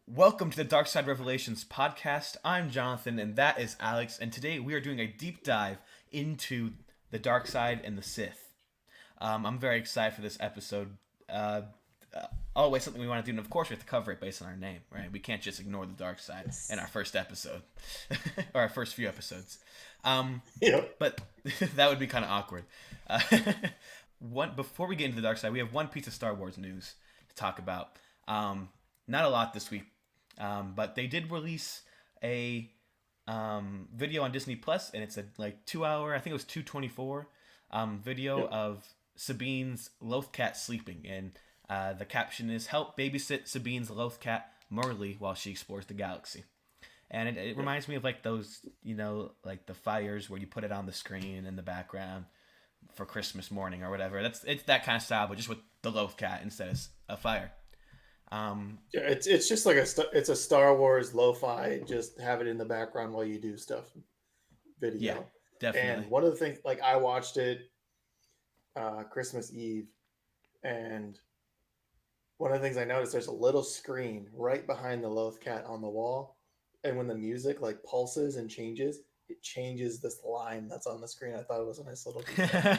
Welcome to the Dark Side Revelations podcast. I'm Jonathan, and that is Alex, and today we are doing a deep dive into the dark side and the Sith. I'm very excited for this episode. Uh, Always something we want to do, and of course we have to cover it based on our name, right? We can't just ignore the dark side in our Yes. first episode, or our first few episodes. Yep. But that would be kind of awkward. Uh, Before we get into the dark side, we have one piece of Star Wars news to talk about. Not a lot this week, but they did release a video on Disney Plus, and it's a 2 hour. I think it was 2:24 video Yep. of Sabine's Loth cat sleeping, and the caption is "Help babysit Sabine's Loth cat Merle while she explores the galaxy." And it Yep. reminds me of like those, like the fires where you put it on the screen in the background for Christmas morning or whatever. It's that kind of style, but just with the Loth cat instead of a fire. Um, Yeah. It's just like it's a Star Wars lo-fi. Just have it in the background while you do stuff. yeah, Video. definitely. And one of the things, like I watched it Christmas Eve, and one of the things I noticed, there's a little screen right behind the Loth cat on the wall, and when the music like pulses and changes, it changes this line that's on the screen. I thought it was a nice little detail.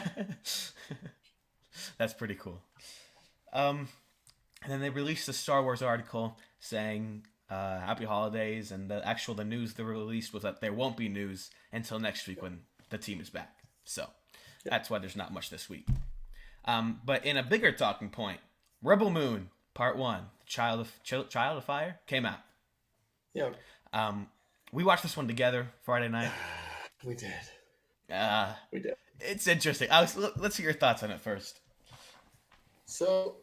That's pretty cool. Um, and then they released a Star Wars article saying Happy Holidays, and the news they released was that there won't be news until next week Yep. when the team is back. So Yep. that's why there's not much this week. But in a bigger talking point, Rebel Moon Part One, Child of Fire, came out. Yep. Um, we watched this one together Friday night. We did. Uh, We did. it's interesting. Alex, let's hear your thoughts on it first. So,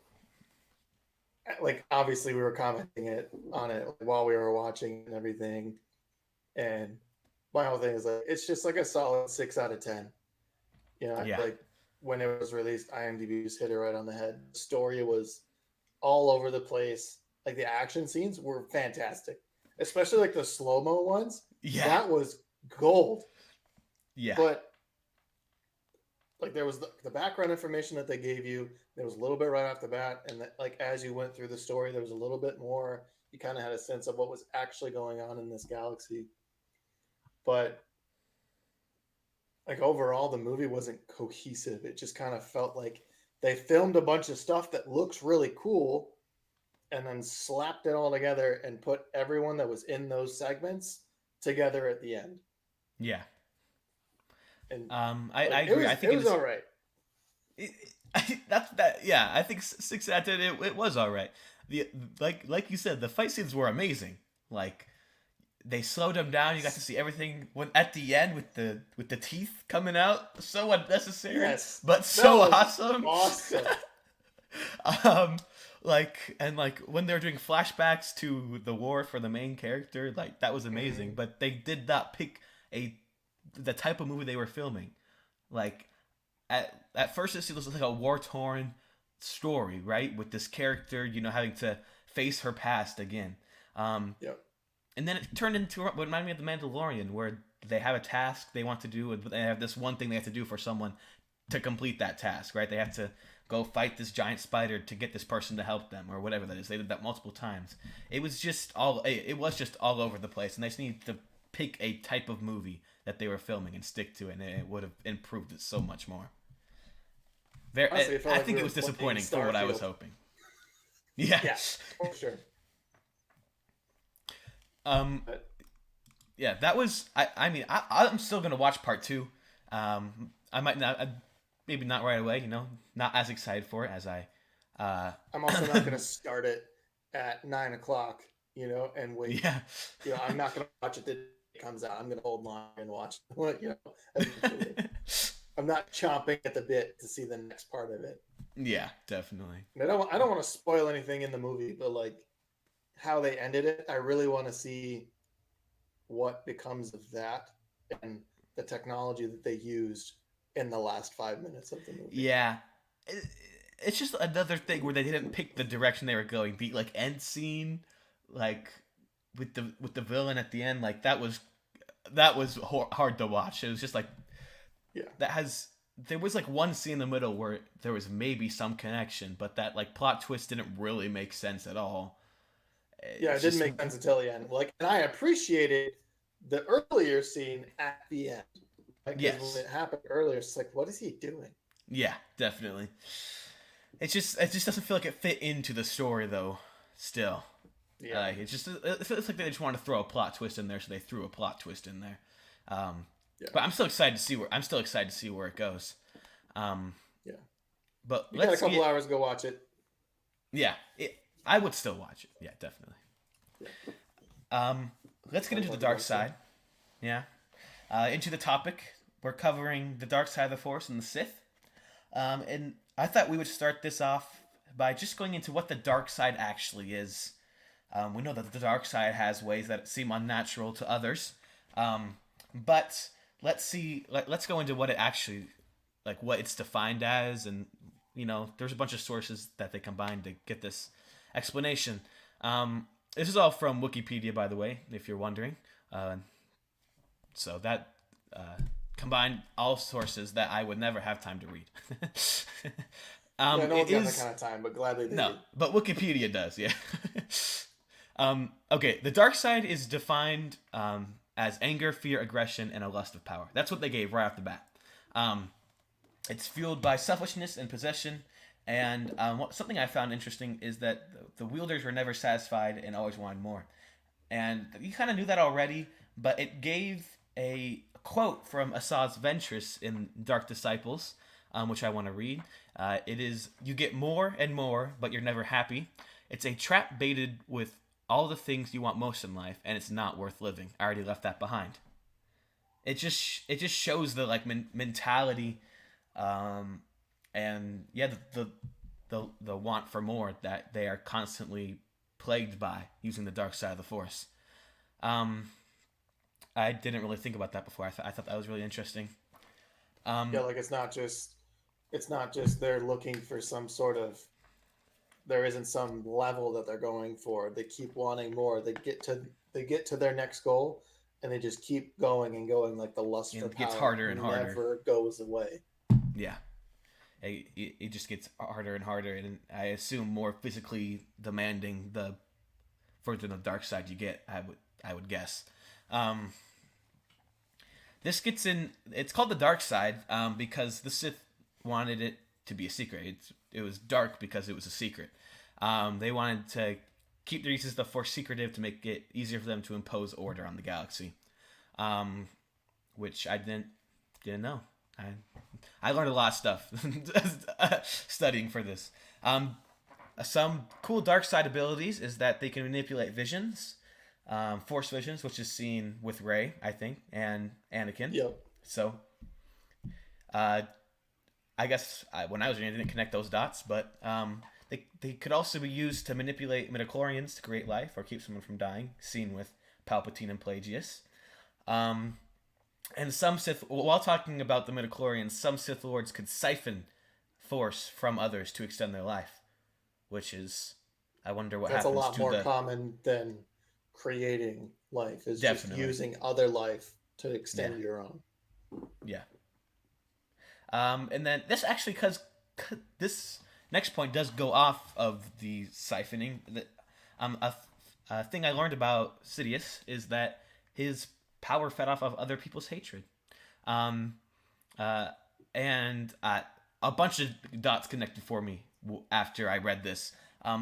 like, obviously, we were commenting on it while we were watching and everything. And my whole thing is like, it's just like a solid 6 out of 10. Yeah, Like when it was released, IMDb just hit it right on the head. The story was all over the place. Like the action scenes were fantastic, especially like the slow mo ones. yeah, That was gold. yeah, But like there was the background information that they gave you. There was a little bit right off the bat, and that, like as you went through the story, there was a little bit more. You kind of had a sense of what was actually going on in this galaxy. But like overall, the movie wasn't cohesive. It just kind of felt like they filmed a bunch of stuff that looks really cool, and then slapped it all together and put everyone that was in those segments together at the end. yeah. And I like it agree. was I it think it was was all right. it, that's that. Yeah, I think 6 out of 10. It was all right. The like you said, the fight scenes were amazing. Like they slowed them down. You got to see everything when at the end with the teeth coming out. So unnecessary, Yes, but that so was awesome. awesome. um, like when they're doing flashbacks to the war for the main character, like that was amazing. Mhm. But they did not pick a the type of movie they were filming. Like at first it was like a war torn story, right? With this character, having to face her past again. Um, Yep. and then it turned into what reminded me of the Mandalorian, where they have a task they want to do, and they have this one thing they have to do for someone to complete that task, right? They have to go fight this giant spider to get this person to help them, or whatever that is. They did that multiple times. It was just all over the place, and they just needed to pick a type of movie that they were filming and stick to it, and it would have improved it so much more. Honestly, it felt I like we think it were was playing disappointing for what I was Starfield. hoping. Yeah. Yeah, for sure. Um. But Yeah. That was. I mean, I'm still gonna watch part two. I might not. Maybe not right away. Not as excited for it as I. Uh. I'm also not going to start it at 9 o'clock, and wait. Yeah. I'm not going to watch it the day it comes out. I'm going to hold on and watch it, eventually. I'm not chomping at the bit to see the next part of it. Yeah. Definitely. And I don't want to spoil anything in the movie, but like how they ended it, I really want to see what becomes of that and the technology that they used in the last 5 minutes of the movie. Yeah. It, it's just another thing where they didn't pick the direction they were going. The end scene, like with the villain at the end, like that was hard to watch. It was just like Yeah. that has there was like one scene in the middle where there was maybe some connection, but that like plot twist didn't really make sense at all. Yeah, it It's didn't just make sense until the end. Like, and I appreciated the earlier scene at the end, because when yes, it happened earlier, it's like, what is he doing? yeah, definitely. It just doesn't feel like it fit into the story though. Still, Yeah, it feels like they just want to throw a plot twist in there, so they threw a plot twist in there. Um, yeah, but I'm still excited to see where it goes. Um, yeah. but You got a let's couple get hours to go watch it. yeah. I would still watch it. Yeah, definitely. Yeah, Um, let's get sounds into the like a dark good thing. side. Yeah. Into the topic, we're covering the dark side of the Force and the Sith. And I thought we would start this off by just going into what the dark side actually is. We know that the dark side has ways that seem unnatural to others, but let's go into what it actually, like what it's defined as, and there's a bunch of sources that they combined to get this explanation. This is all from Wikipedia, by the way, if you're wondering. Uh, so that uh, combined all sources that I would never have time to read. Yeah, no It one's got that is kind of time, but gladly they no, do. but Wikipedia does, yeah. Okay, the dark side is defined as anger, fear, aggression, and a lust of power. That's what they gave right off the bat. Um, it's fueled by selfishness and possession. And something I found interesting is that the wielders were never satisfied and always wanted more. And you kind of knew that already, but it gave a quote from Assad's Ventress in Dark Disciples, which I want to read. It is, "You get more and more, but you're never happy. It's a trap baited with all the things you want most in life, and it's not worth living. I already left that behind." It just shows the like mentality, um, and yeah, the want for more that they are constantly plagued by using the dark side of the Force. Um, I didn't really think about that before. I thought that was really interesting. Yeah, Um, like it's not just they're looking for some sort of, there isn't some level that they're going for. They keep wanting more. They get to their next goal, and they just keep going and going. Like the lust for it gets power harder and harder. never goes away. Yeah, it just gets harder and harder, and I assume more physically demanding the further the dark side you get. I would guess. Um, this gets in. It's called the dark side because the Sith wanted it to be a secret. It was dark because it was a secret. They wanted to keep the uses of the Force secretive to make it easier for them to impose order on the galaxy, um, which I didn't know. I I learned a lot of stuff studying for this. Some cool dark side abilities is that they can manipulate visions, force visions, which is seen with Rey, I think, and Anakin. Yep. So, uh, I guess when I was reading, I didn't connect those dots, but they could also be used to manipulate midichlorians to create life or keep someone from dying, seen with Palpatine and Plagueis. Um, and some Sith, while talking about the midichlorians, some Sith lords could siphon force from others to extend their life, which is, I wonder what That's a happens lot to more the common than creating life. Is just definitely, using other life to yeah, extend your own. yeah. And then this actually, because this next point does go off of the siphoning. A thing I learned about Sidious is that his power fed off of other people's hatred. Um, uh, and a bunch of dots connected for me after I read this.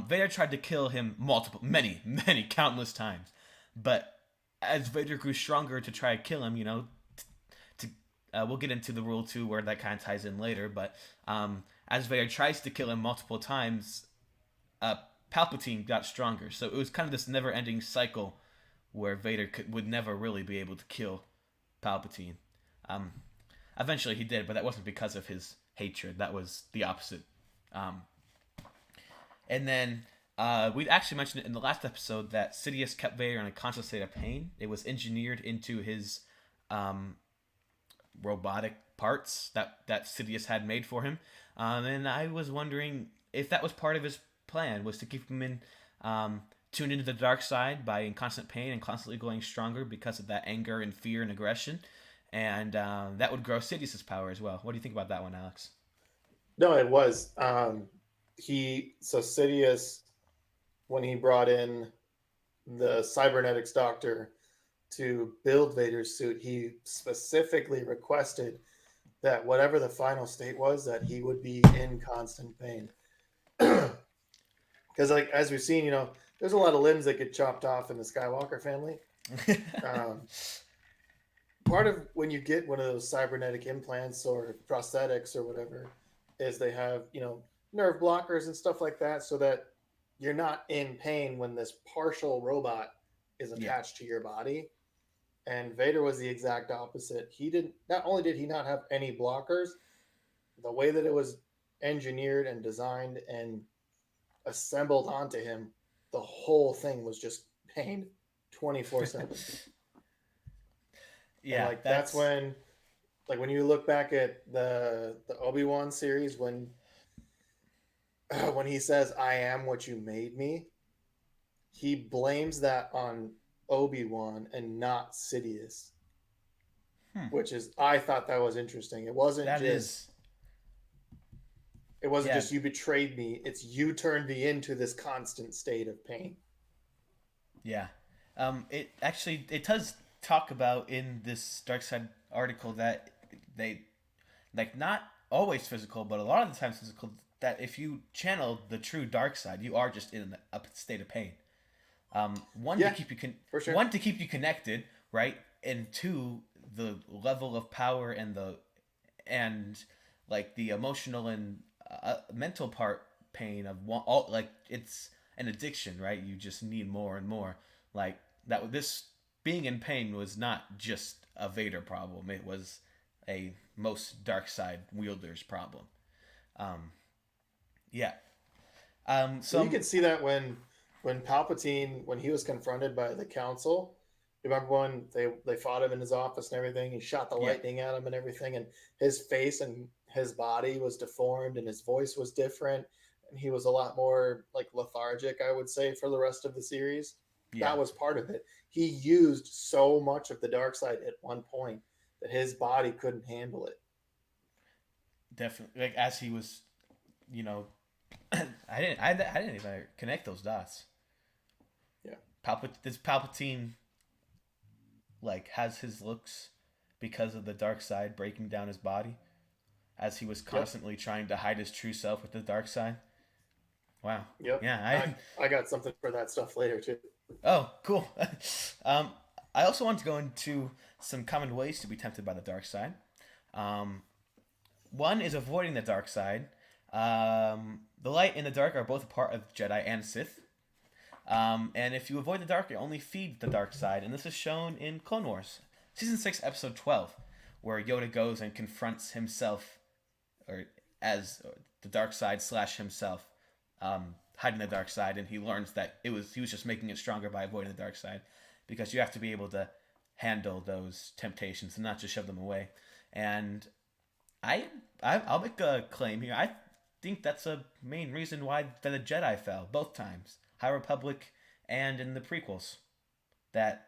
Vader tried to kill him many, many, countless times, but as Vader grew stronger to try to kill him, to we'll get into the rule too, where that kind of ties in later. But as Vader tries to kill him multiple times, uh, Palpatine got stronger. So it was kind of this never-ending cycle where Vader would never really be able to kill Palpatine. Um, Eventually he did, but that wasn't because of his hatred. That was the opposite. Um, and then we actually mentioned it in the last episode that Sidious kept Vader in a constant state of pain. It was engineered into his um, robotic parts that Sidious had made for him. And I was wondering if that was part of his plan, was to keep him tuned into the dark side by in constant pain and constantly going stronger because of that anger and fear and aggression. And that would grow Sidious's power as well. What do you think about that one, Alex? No, it was. He so Sidious, when he brought in the cybernetics doctor to build Vader's suit, he specifically requested that whatever the final state was, that he would be in constant pain. Because, like, as we've seen, there's a lot of limbs that get chopped off in the Skywalker family. Um, Part of when you get one of those cybernetic implants or prosthetics or whatever is they have nerve blockers and stuff like that, so that you're not in pain when this partial robot is Yeah. attached to your body. And Vader was the exact opposite. He didn't not only did he not have any blockers, the way that it was engineered and designed and assembled onto him, the whole thing was just pain 24/7. And Yeah, like that's that's when you look back at the Obi-Wan series, when he says I am what you made me, he blames that on Obi-Wan and not Sidious, hmm, which is, I thought that was interesting. It wasn't that just is it wasn't yeah, just you betrayed me, it's you turned me into this constant state of pain. yeah. It does talk about in this dark side article that they like not always physical, but a lot of the times physical. That if you channel the true dark side, you are just in a state of pain. One to Yeah, keep you for sure. one to keep you connected, right? And two, the level of power and like the emotional and mental part pain of one. All like it's an addiction, right? You just need more and more. Like that. This being in pain was not just a Vader problem. It was a most dark side wielders problem. Um, yeah. So Well, you could see that when Palpatine, when he was confronted by the Council. Remember when they fought him in his office and everything? He shot the yeah, lightning at him and everything, and his face and his body was deformed, and his voice was different, and he was a lot more like lethargic, I would say, for the rest of the series. yeah, That was part of it. He used so much of the dark side at one point that his body couldn't handle it. definitely. Like as he was, you know, I didn't even connect those dots. Yeah. This Palpatine like has his looks because of the dark side breaking down his body as he was Yep. constantly trying to hide his true self with the dark side. Wow. Yep. Yeah. I got something for that stuff later too. Oh, cool. um, I also want to go into some common ways to be tempted by the dark side. Um, one is avoiding the dark side. The light and the dark are both a part of Jedi and Sith. And if you avoid the dark, you only feed the dark side. And this is shown in Clone Wars, Season 6, Episode 12, where Yoda goes and confronts himself, or as the dark side slash himself, hiding the dark side. And he learns that he was just making it stronger by avoiding the dark side. Because you have to be able to handle those temptations and not just shove them away. And I, I'll make a claim here. I think that's a main reason why the Jedi fell both times, High Republic and in the prequels. That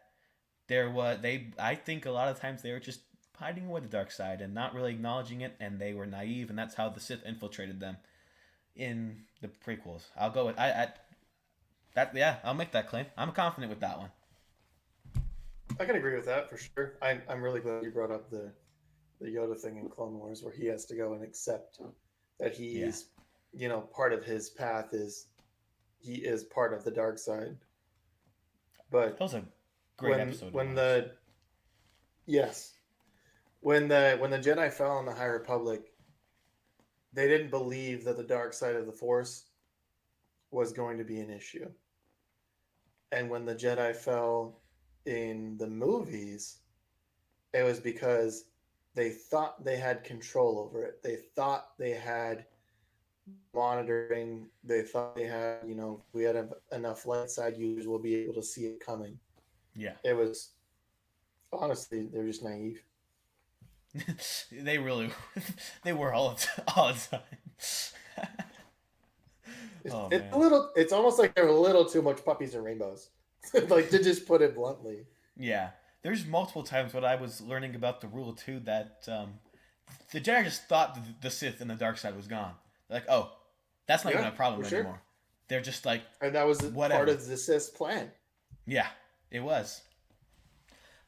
there was they. I think a lot of times they were just hiding away the dark side and not really acknowledging it, and they were naive, and that's how the Sith infiltrated them in the prequels. I'll go with I that. Yeah, I'll make that claim. I'm confident with that one. I can agree with that for sure. I'm really glad you brought up the Yoda thing in Clone Wars, where he has to go and accept that Yeah, he's, part of his path is he is part of the dark side. that But was a great when episode to when watch. the yes, when the Jedi fell on the High Republic, they didn't believe that the dark side of the Force was going to be an issue. And when the Jedi fell in the movies, it was because they thought they had control over it. They thought they had monitoring. They thought they had, we had enough light side users, we'll be able to see it coming. Yeah, It was honestly, they're just naive. they really they were all the time. Oh It's a man. little. It's almost like they're a little too much puppies and rainbows, like, to just put it bluntly. Yeah, there's multiple times when I was learning about the rule too that the Jedi just thought the Sith and the dark side was gone. They're like, oh, that's not even Yeah, a problem for sure. anymore. They're just like, And that was part whatever. of the Sith's plan. Yeah, it was.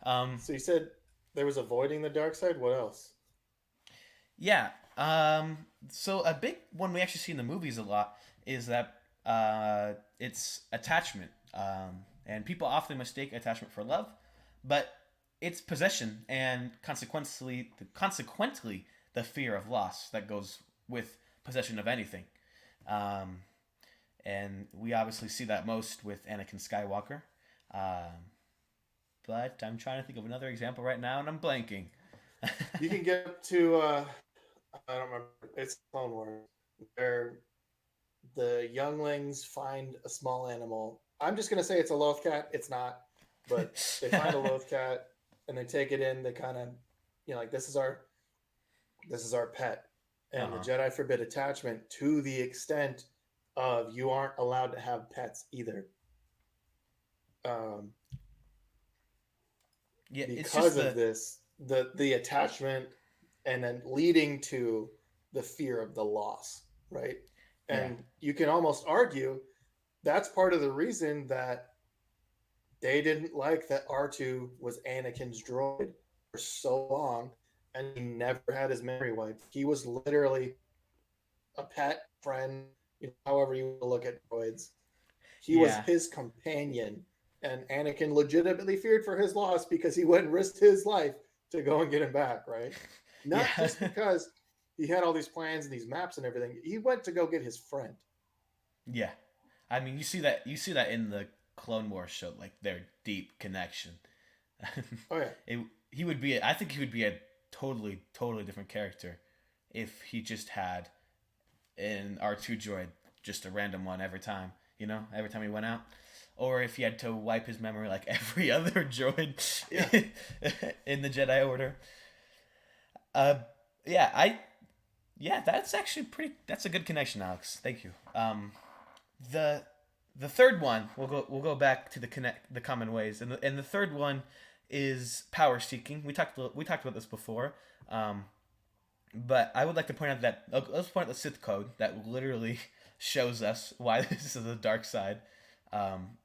Um, So you said there was avoiding the dark side. What else? yeah. So a big one we actually see in the movies a lot is that it's attachment. And people often mistake attachment for love, but it's possession and consequently the fear of loss that goes with possession of anything. Um, and we obviously see that most with Anakin Skywalker. Um, but I'm trying to think of another example right now, and I'm blanking. You can get up to I don't remember. It's Clone Wars where the younglings find a small animal. I'm just gonna say it's a lothcat. It's not, but they find a lothcat and they take it in. They kind of, like this is our pet, Uh and the huh. Jedi forbid attachment to the extent of you aren't allowed to have pets either, um, Yeah, it's just because of the this. The attachment, and then leading to the fear of the loss, right? yeah, And you can almost argue that's part of the reason that they didn't like that R2 was Anakin's droid for so long and he never had his memory wiped. He was literally a pet friend, however you want to look at droids. He was yeah, his companion, and Anakin legitimately feared for his loss because he went and risked his life to go and get him back, right? Not yeah, just because he had all these plans and these maps and everything. He went to go get his friend. yeah. I mean, you see that in the Clone Wars show, like their deep connection. Oh yeah. it, he would be. I think he would be a totally different character if he just had an R2 droid, just a random one every time. Every time he went out, or if he had to wipe his memory like every other droid Yeah. in the Jedi Order. Uh, yeah, yeah, that's actually pretty. That's a good connection, Alex. Thank you. The the third one, we'll go back to the common ways, and the third one is power seeking. We talked about this before, um, but I would like to point out that let's point out the Sith code that literally shows us why this is the dark side. Um,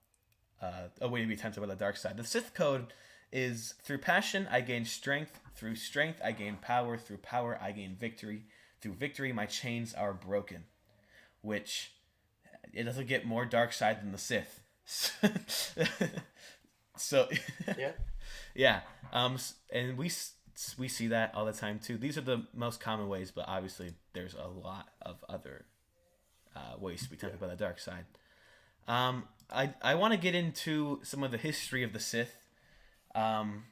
a way to be tempted by the dark side. The Sith code is through passion I gain strength, through strength I gain power, through power I gain victory, through victory my chains are broken. Which it doesn't get more dark side than the Sith. So Yeah. yeah, and we see that all the time too. These are the most common ways, but obviously there's a lot of other ways to be Yeah. tempted by the dark side. I want to get into some of the history of the Sith, um,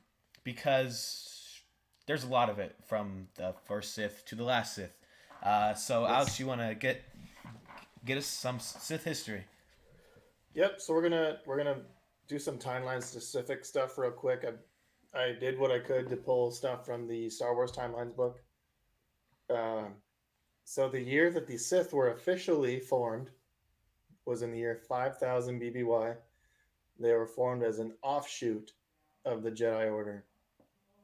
because there's a lot of it from the first Sith to the last Sith. So Alex, Let's you want to get us some Sith history? Yep. So we're gonna do some timeline specific stuff real quick. I did what I could to pull stuff from the Star Wars timelines book. Um, so the year that the Sith were officially formed was in the year 5000 BBY. They were formed as an offshoot of the Jedi Order,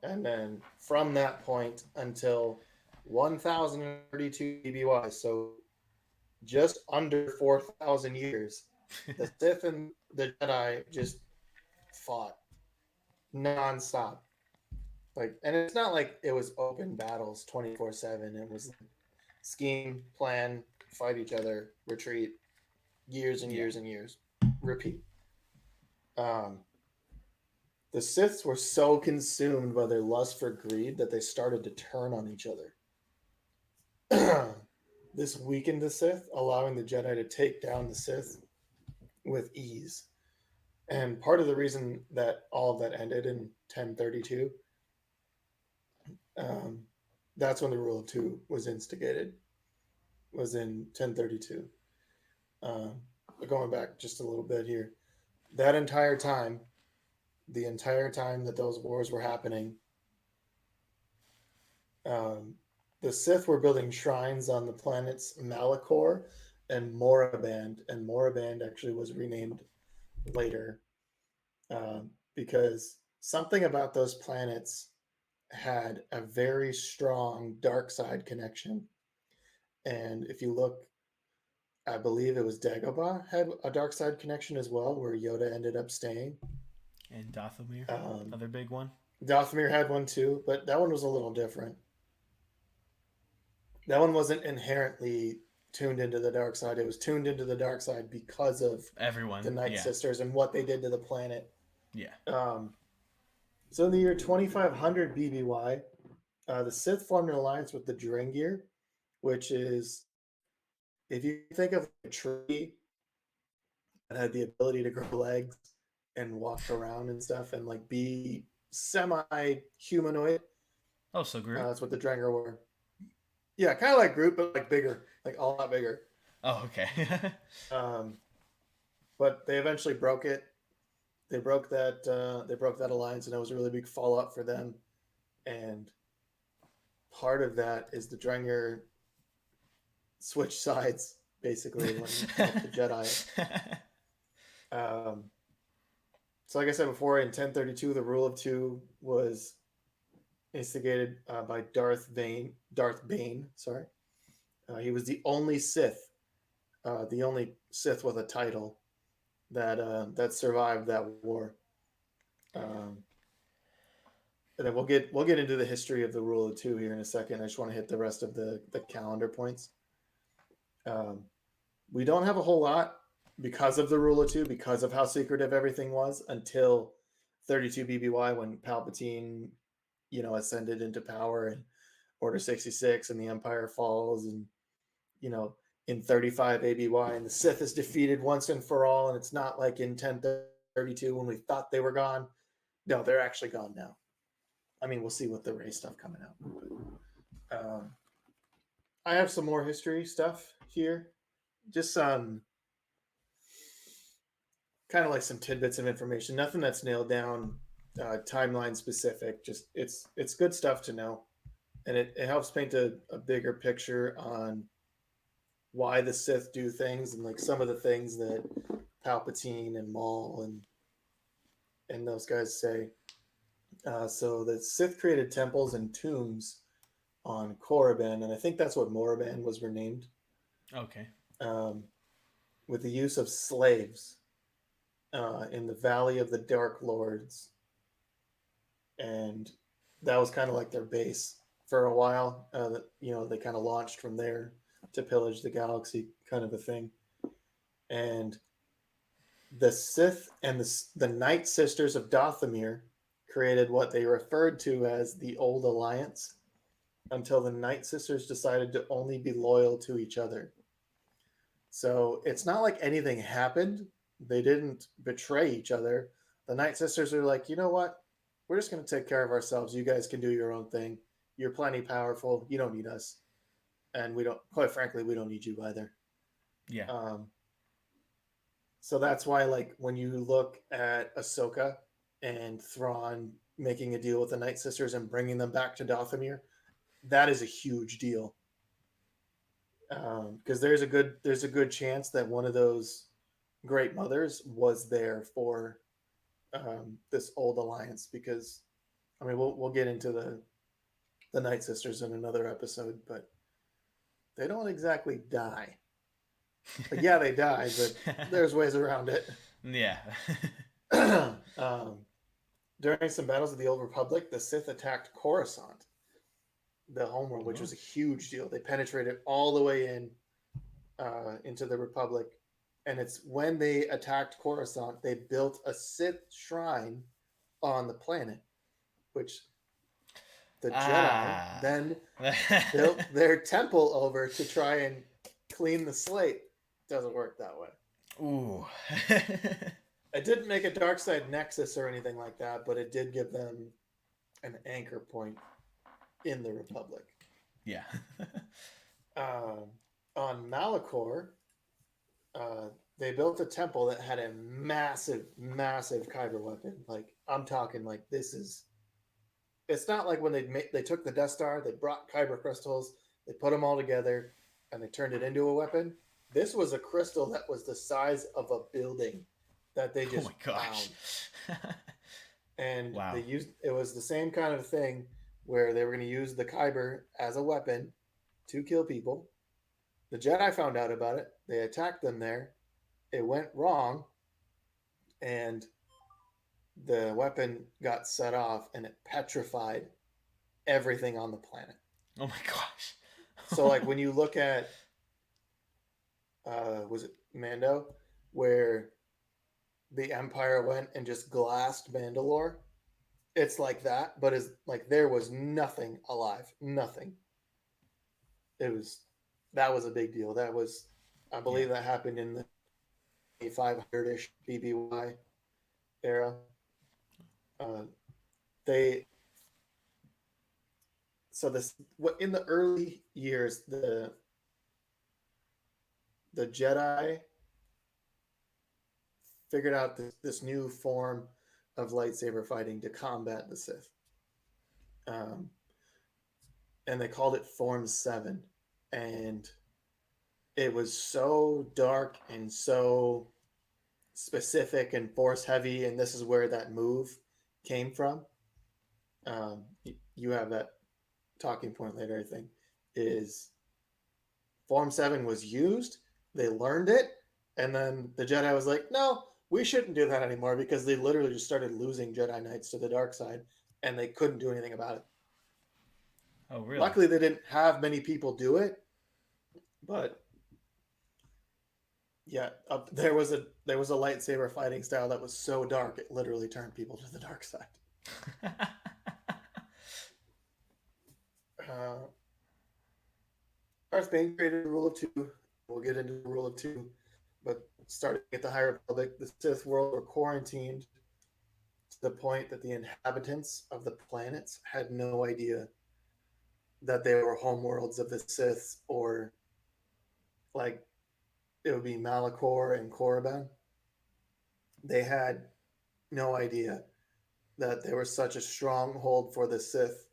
and then from that point until 1032 BBY, so just under 4,000 years, the Sith and the Jedi just fought nonstop. Like, and it's not like it was open battles 24/7. It was like scheme, plan, fight each other, retreat, years and Yeah, years and years, repeat. Um, the Siths were so consumed by their lust for greed that they started to turn on each other. This weakened the Sith, allowing the Jedi to take down the Sith with ease. And part of the reason that all of that ended in 1032, um, that's when the Rule of Two was instigated, was in 1032. But going back just a little bit here, that entire time, the entire time that those wars were happening, um, the Sith were building shrines on the planets Malachor and Moraband, and Moraband actually was renamed later, because something about those planets had a very strong dark side connection. And if you look I believe it was Dagobah had a dark side connection as well, where Yoda ended up staying. And Dathomir, Um, another big one. Dathomir had one too, but that one was a little different. That one wasn't inherently tuned into the dark side. It was tuned into the dark side because of the Everyone, Night yeah, Sisters and what they did to the planet. yeah. Um, so in the year 2500 BBY, the Sith formed an alliance with the Drengir, which is, if you think of a tree that had the ability to grow legs and walk around and stuff and like be semi humanoid, Oh, so Groot. that's what the Drengir were. Yeah, kind of like Groot, but like bigger, like a lot bigger. Oh, okay. Um, but they eventually broke it. They broke that. They broke that alliance, and it was a really big fallout for them. And part of that is the Drengir switch sides basically when to help the Jedi. Um, so, like I said before, in 1032, the rule of two was instigated by Darth Bane. Sorry, he was the only Sith with a title that survived that war. Um, and then we'll get into the history of the rule of two here in a second. I just want to hit the rest of the calendar points. Um, we don't have a whole lot because of the rule of two, because of how secretive everything was until 32 BBY when Palpatine, ascended into power and Order 66 and the Empire falls and you know in 35 ABY and the Sith is defeated once and for all and it's not like in 1032 when we thought they were gone. No, they're actually gone now. I mean, we'll see with the Rey stuff coming out. But, I have some more history stuff here. Just some kind of like some tidbits of information. Nothing that's nailed down, timeline specific. Just it's good stuff to know, and it helps paint a bigger picture on why the Sith do things and like some of the things that Palpatine and Maul and those guys say. So the Sith created temples and tombs on Korriban, and I think that's what Moraban was renamed, Okay. um, with the use of slaves in the Valley of the Dark Lords, and that was kind of like their base for a while. They kind of launched from there to pillage the galaxy, kind of a thing. And the Sith and the Night Sisters of Dathomir created what they referred to as the Old Alliance until the Night Sisters decided to only be loyal to each other. So it's not like anything happened. They didn't betray each other. The Night Sisters are like, you know what? We're just going to take care of ourselves. You guys can do your own thing. You're plenty powerful. You don't need us. And we don't, quite frankly, we don't need you either. Yeah. Um, so that's why, like, when you look at Ahsoka and Thrawn making a deal with the Night Sisters and bringing them back to Dathomir, that is a huge deal. Because there's a good chance that one of those great mothers was there for this old alliance. Because I mean, we'll get into the Night Sisters in another episode, but they don't exactly die. Like, yeah, they die, but there's ways around it. Yeah. um, During some battles of the Old Republic, the Sith attacked Coruscant, the homeworld, which Oh. was a huge deal. They penetrated all the way into the Republic, and it's when they attacked Coruscant, they built a Sith shrine on the planet, which the Jedi Ah. then built their temple over to try and clean the slate. Doesn't work that way. Ooh. It didn't make a dark side nexus or anything like that, but it did give them an anchor point in the Republic. Yeah. Um, on Malachor, they built a temple that had a massive, massive kyber weapon. Like, I'm talking like this is. It's not like when they took the Death Star, they brought kyber crystals, they put them all together, and they turned it into a weapon. This was a crystal that was the size of a building that they Oh just my gosh. found, and they Wow. used it was the same kind of thing where they were going to use the kyber as a weapon to kill people, The Jedi found out about it. They attacked them there. It went wrong, and the weapon got set off, and it petrified everything on the planet. Oh my gosh. So, like when you look at, was it Mando, where the Empire went and just glassed Mandalore? It's like that, but it's like there was nothing alive, nothing. It was that was a big deal. That was, I Yeah. believe, that happened in the 500-ish BBY era. Uh, they so this what in the early years the Jedi figured out this new form of lightsaber fighting to combat the Sith, um, and they called it Form 7, and it was so dark and so specific and force heavy, and this is where that move came from. You have that talking point later, I think, is Form 7 was used, they learned it, and then the Jedi was like, no, we shouldn't do that anymore because they literally just started losing Jedi Knights to the dark side and they couldn't do anything about it. Oh, really? Luckily, they didn't have many people do it, but yeah, there was a lightsaber fighting style that was so dark it literally turned people to the dark side. Uh, Darth Bane created the rule of two. We'll get into the rule of two, but starting at the High Republic, the Sith world were quarantined to the point that the inhabitants of the planets had no idea that they were homeworlds of the Sith, or like it would be Malachor and Korriban. They had no idea that there was such a stronghold for the Sith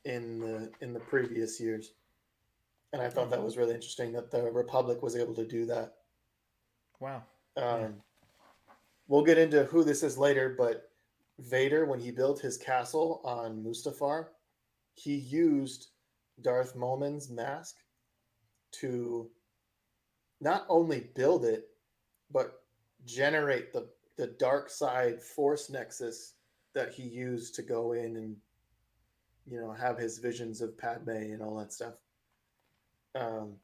in the previous years. And I thought Oh, that was really interesting that the Republic was able to do that. wow. Yeah. Um, we'll get into who this is later, but Vader, when he built his castle on Mustafar, he used Darth Maul's mask to not only build it, but generate the dark side force nexus that he used to go in and have his visions of Padme and all that stuff. Um,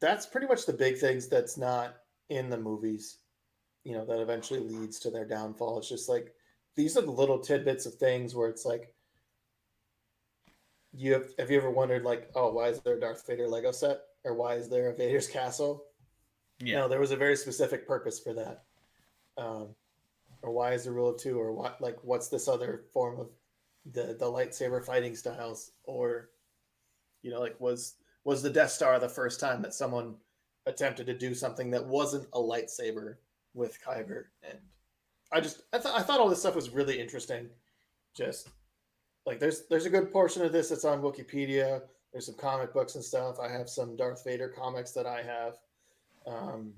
that's pretty much the big things that's not in the movies. That eventually leads to their downfall. It's just like these are the little tidbits of things where it's like have you ever wondered like, oh, why is there a Darth Vader Lego set, or why is there a Vader's castle? Yeah. No, there was a very specific purpose for that. Um, or why is the rule of two, or what's this other form of the lightsaber fighting styles, or like was the Death Star the first time that someone attempted to do something that wasn't a lightsaber with Kyber? And I thought all this stuff was really interesting. Just like there's a good portion of this that's on Wikipedia. There's some comic books and stuff. I have some Darth Vader comics that I have. Um,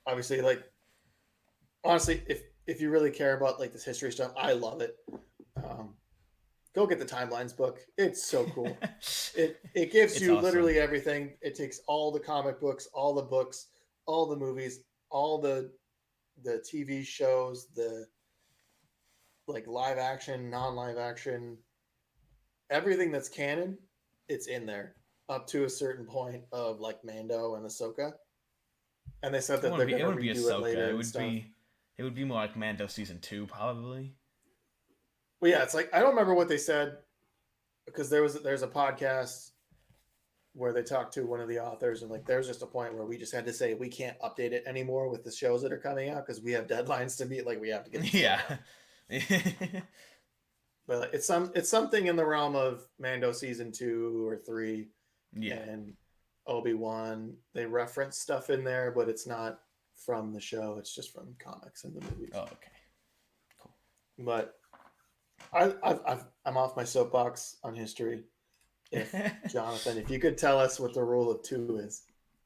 Obviously, like honestly, if you really care about like this history stuff, I love it. Um, Go get the Timelines book. It's so cool. It gives It's you awesome. literally everything. It takes all the comic books, all the movies, all the TV shows, the like live action, non live action, everything that's canon. It's in there up to a certain point of like Mando and Ahsoka, and they said It that wouldn't they're be. It gonna wouldn't be redo it Ahsoka. later It and would stuff. be. It would be more like Mando season 2, probably. Well, yeah, it's like I don't remember what they said because there's a podcast where they talked to one of the authors, and like there's just a point where we just had to say we can't update it anymore with the shows that are coming out because we have deadlines to meet. Like we have to get the story Yeah. out. But like, it's something in the realm of Mando season 2 or 3 Yeah. and Obi-Wan. They reference stuff in there, but it's not from the show. It's just from comics and the movies. Oh, okay. Cool. But I'm off my soapbox on history. If Jonathan, if you could tell us what the rule of two is.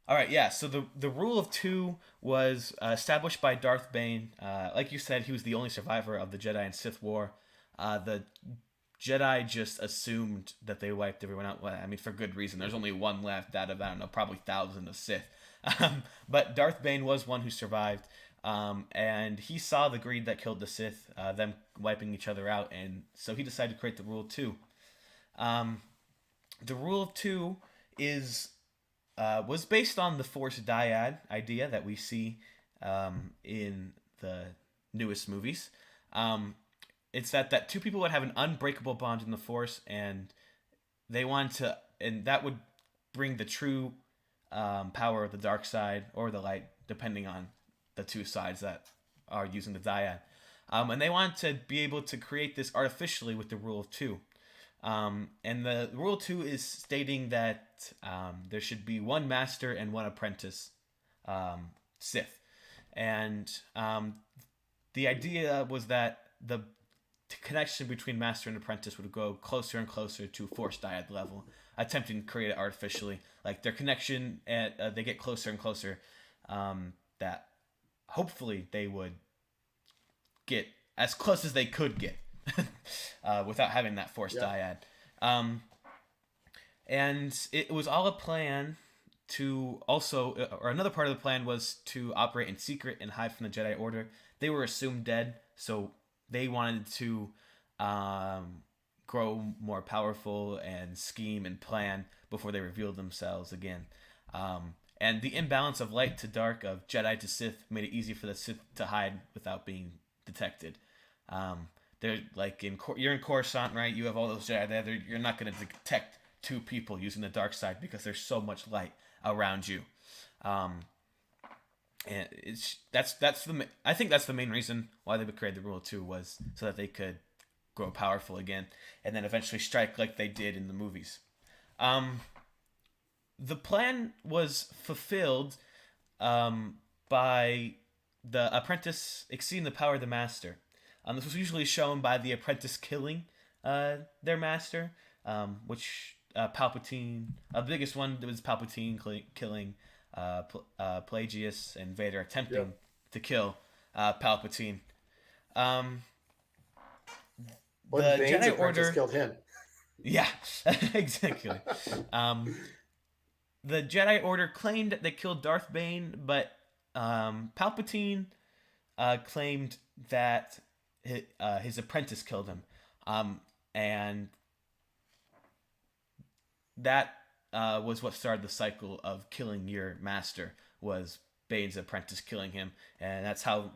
All right, yeah. So the rule of two was established by Darth Bane. Like you said, he was the only survivor of the Jedi and Sith War. The Jedi just assumed that they wiped everyone out. Well, I mean, for good reason. There's only one left out of, I don't know, probably thousands of Sith. But Darth Bane was one who survived. And he saw the greed that killed the Sith, them wiping each other out. And so he decided to create the Rule of Two. The Rule of Two is was based on the Force dyad idea that we see in the newest movies. It's that two people would have an unbreakable bond in the Force, and they want to, and that would bring the true power of the dark side or the light, depending on the two sides that are using the dyad. And they want to be able to create this artificially with the Rule of Two. And the Rule of Two is stating that there should be one master and one apprentice Sith. And the idea was that the connection between master and apprentice would go closer and closer to Force dyad level, attempting to create it artificially. Like their connection, they get closer and closer. That hopefully they would get as close as they could get without having that Force dyad. And it was all a plan to also, or another part of the plan was to operate in secret and hide from the Jedi Order. They were assumed dead, so they wanted to grow more powerful and scheme and plan before they revealed themselves again. And the imbalance of light to dark, of Jedi to Sith, made it easy for the Sith to hide without being detected. They're like you're in Coruscant, right? You have all those Jedi there. You're not going to detect two people using the dark side because there's so much light around you. And I think that's the main reason why they would create the Rule of Two, was so that they could grow powerful again and then eventually strike like they did in the movies. The plan was fulfilled by the apprentice exceeding the power of the master. This was usually shown by the apprentice killing their master, which Palpatine, the biggest one was Palpatine killing Pelagius, and Vader attempting to kill Palpatine. But The Bane's Jedi apprentice Order killed him. Yeah, exactly. The Jedi Order claimed that they killed Darth Bane, but Palpatine claimed that his apprentice killed him. And that was what started the cycle of killing your master, was Bane's apprentice killing him. And that's how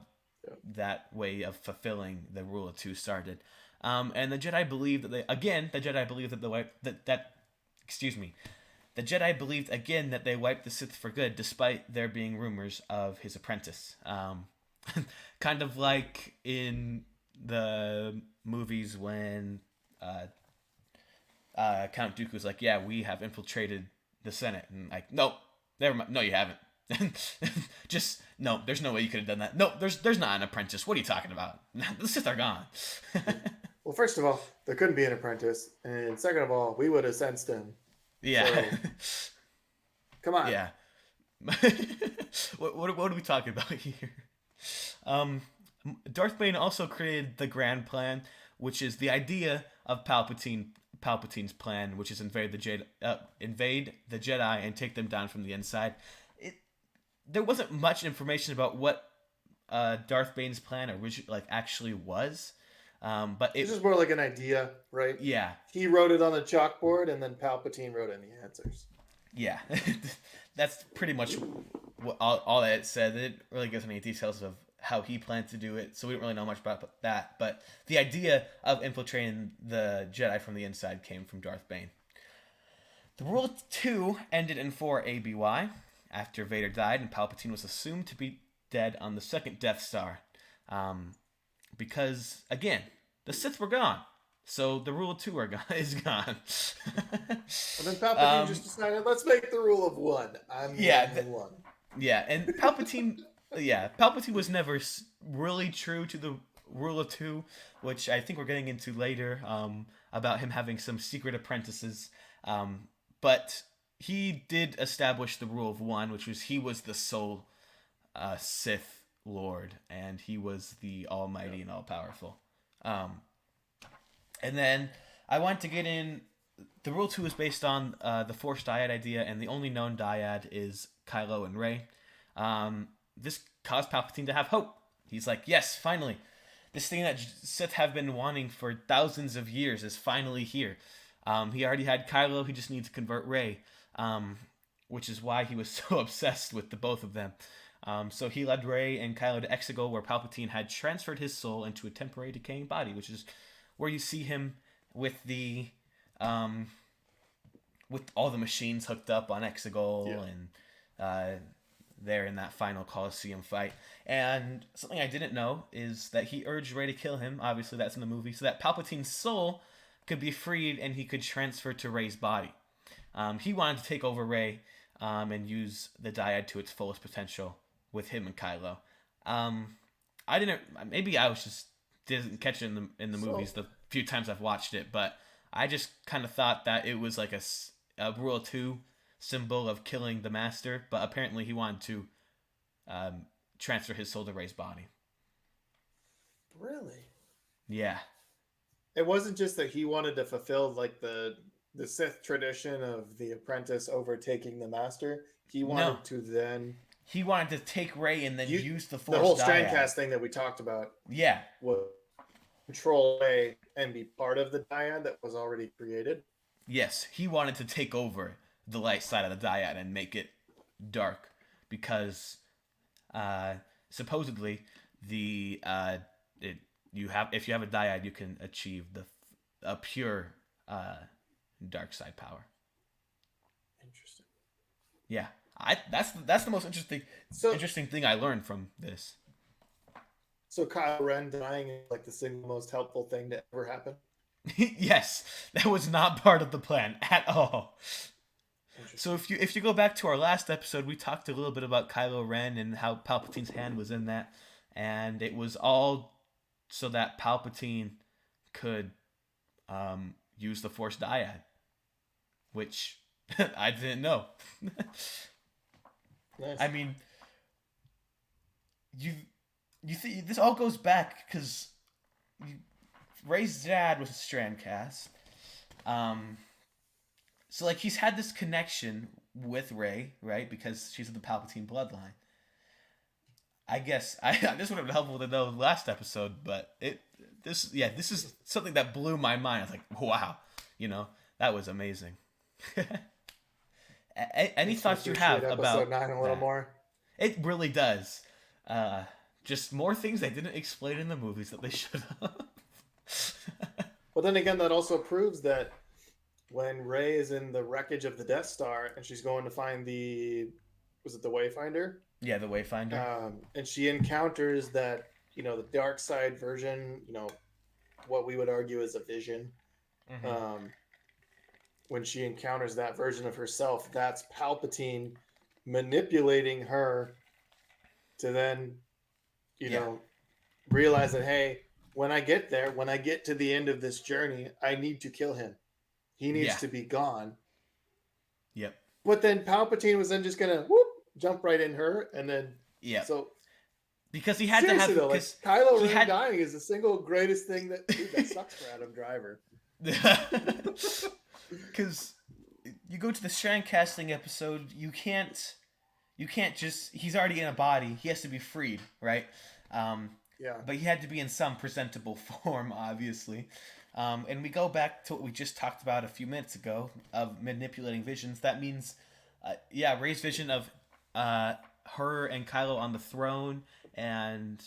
that way of fulfilling the Rule of Two started. And the Jedi believed that the Jedi believed that they wiped the Sith for good, despite there being rumors of his apprentice. Kind of like in the movies when Count Dooku was like, "Yeah, we have infiltrated the Senate," and like, "No, never mind. No, you haven't. Just no. There's no way you could have done that. No, there's not an apprentice. What are you talking about? The Sith are gone." Well, first of all, there couldn't be an apprentice, and second of all, we would have sensed him. Yeah. So, come on. Yeah. What are we talking about here? Darth Bane also created the Grand Plan, which is the idea of Palpatine's plan, which is invade the Jedi and take them down from the inside. There wasn't much information about what Darth Bane's plan actually was, but It's just more like an idea, right? Yeah. He wrote it on the chalkboard, and then Palpatine wrote in the answers. Yeah, that's pretty much all that it said. It didn't really give any details of how he planned to do it, so we don't really know much about that. But the idea of infiltrating the Jedi from the inside came from Darth Bane. The Rule of Two ended in 4 ABY, after Vader died and Palpatine was assumed to be dead on the second Death Star. Because, again, the Sith were gone. So the Rule of Two is gone. Well, then Palpatine just decided, let's make the Rule of One. I'm one. Yeah, and Palpatine... Palpatine was never really true to the Rule of Two, which I think we're getting into later, about him having some secret apprentices. But he did establish the Rule of One, which was he was the sole Sith Lord, and he was the almighty and all-powerful. And then I want to get in. The Rule 2 is based on the Force dyad idea, and the only known dyad is Kylo and Rey. This caused Palpatine to have hope. He's like, yes, finally. This thing that Sith have been wanting for thousands of years is finally here. He already had Kylo, he just needs to convert Rey, which is why he was so obsessed with the both of them. So he led Rey and Kylo to Exegol, where Palpatine had transferred his soul into a temporary decaying body, which is where you see him with the with all the machines hooked up on Exegol and there in that final Colosseum fight. And something I didn't know is that he urged Rey to kill him. Obviously, that's in the movie, so that Palpatine's soul could be freed and he could transfer to Rey's body. He wanted to take over Rey and use the dyad to its fullest potential with him and Kylo. I didn't. Maybe I was just didn't catch it in the movies the few times I've watched it, but I just kind of thought that it was like a Rule 2 symbol of killing the Master, but apparently he wanted to transfer his soul to Rey's body. Really? Yeah. It wasn't just that he wanted to fulfill like the Sith tradition of the apprentice overtaking the master. He wanted to then. He wanted to take Rey and then use the Force. The whole dyad. Strandcast thing that we talked about. Yeah. Was control Rey and be part of the dyad that was already created. Yes, he wanted to take over the light side of the dyad and make it dark because supposedly if you have a dyad, you can achieve a pure dark side power. Interesting. Yeah, that's the most interesting thing I learned from this. So Kylo Ren dying is like the single most helpful thing to ever happen? Yes, that was not part of the plan at all. So if you go back to our last episode, we talked a little bit about Kylo Ren and how Palpatine's hand was in that, and it was all so that Palpatine could use the Force dyad, which I didn't know. Nice. I mean, you think this all goes back because Rey's dad was a Strandcast. So like he's had this connection with Rey, right? Because she's of the Palpatine bloodline. I guess this would have been helpful to know last episode, but this is something that blew my mind. I was like, wow, that was amazing. Any thoughts you have about episode 9 a little more? It really does. Just more things they didn't explain in the movies that they should have. But then again, that also proves that when Rey is in the wreckage of the Death Star and she's going to find was it the Wayfinder? Yeah, the Wayfinder. And she encounters that, the dark side version, what we would argue is a vision. Mm-hmm. When she encounters that version of herself, that's Palpatine manipulating her to then, realize that, hey, when I get to the end of this journey, I need to kill him. He needs to be gone. Yep. But then Palpatine was then just gonna jump right in her, and then So because he had to have though, like, Kylo Ren dying is the single greatest thing that sucks for Adam Driver. Because you go to the Strandcasting episode, you can't just he's already in a body. He has to be freed, right? But he had to be in some presentable form, obviously. And we go back to what we just talked about a few minutes ago of manipulating visions. That means, Rey's vision of her and Kylo on the throne, and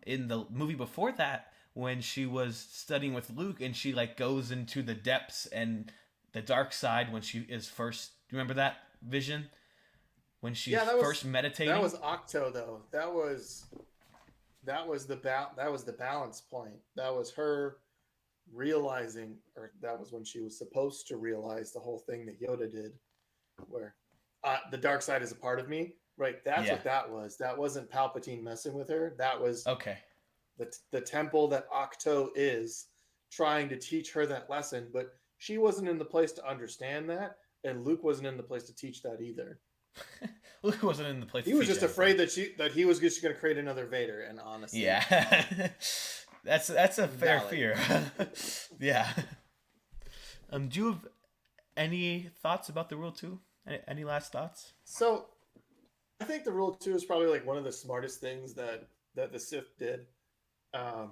in the movie before that, when she was studying with Luke and she like goes into the depths and the dark side when she is first. Do you remember that vision? When she's first meditating. That was Octo though. That was the balance point. That was her realizing, or that was when she was supposed to realize the whole thing that Yoda did, where the dark side is a part of me. Right. That's what that was. That wasn't Palpatine messing with her. That was the temple that Octo is trying to teach her that lesson, but she wasn't in the place to understand that, and Luke wasn't in the place to teach that either. Luke wasn't in the place. He was just afraid that he was just going to create another Vader, and honestly, that's a fair fear. Yeah. Do you have any thoughts about the rule too? Any last thoughts? So I think the rule two is probably like one of the smartest things that the Sith did. Um,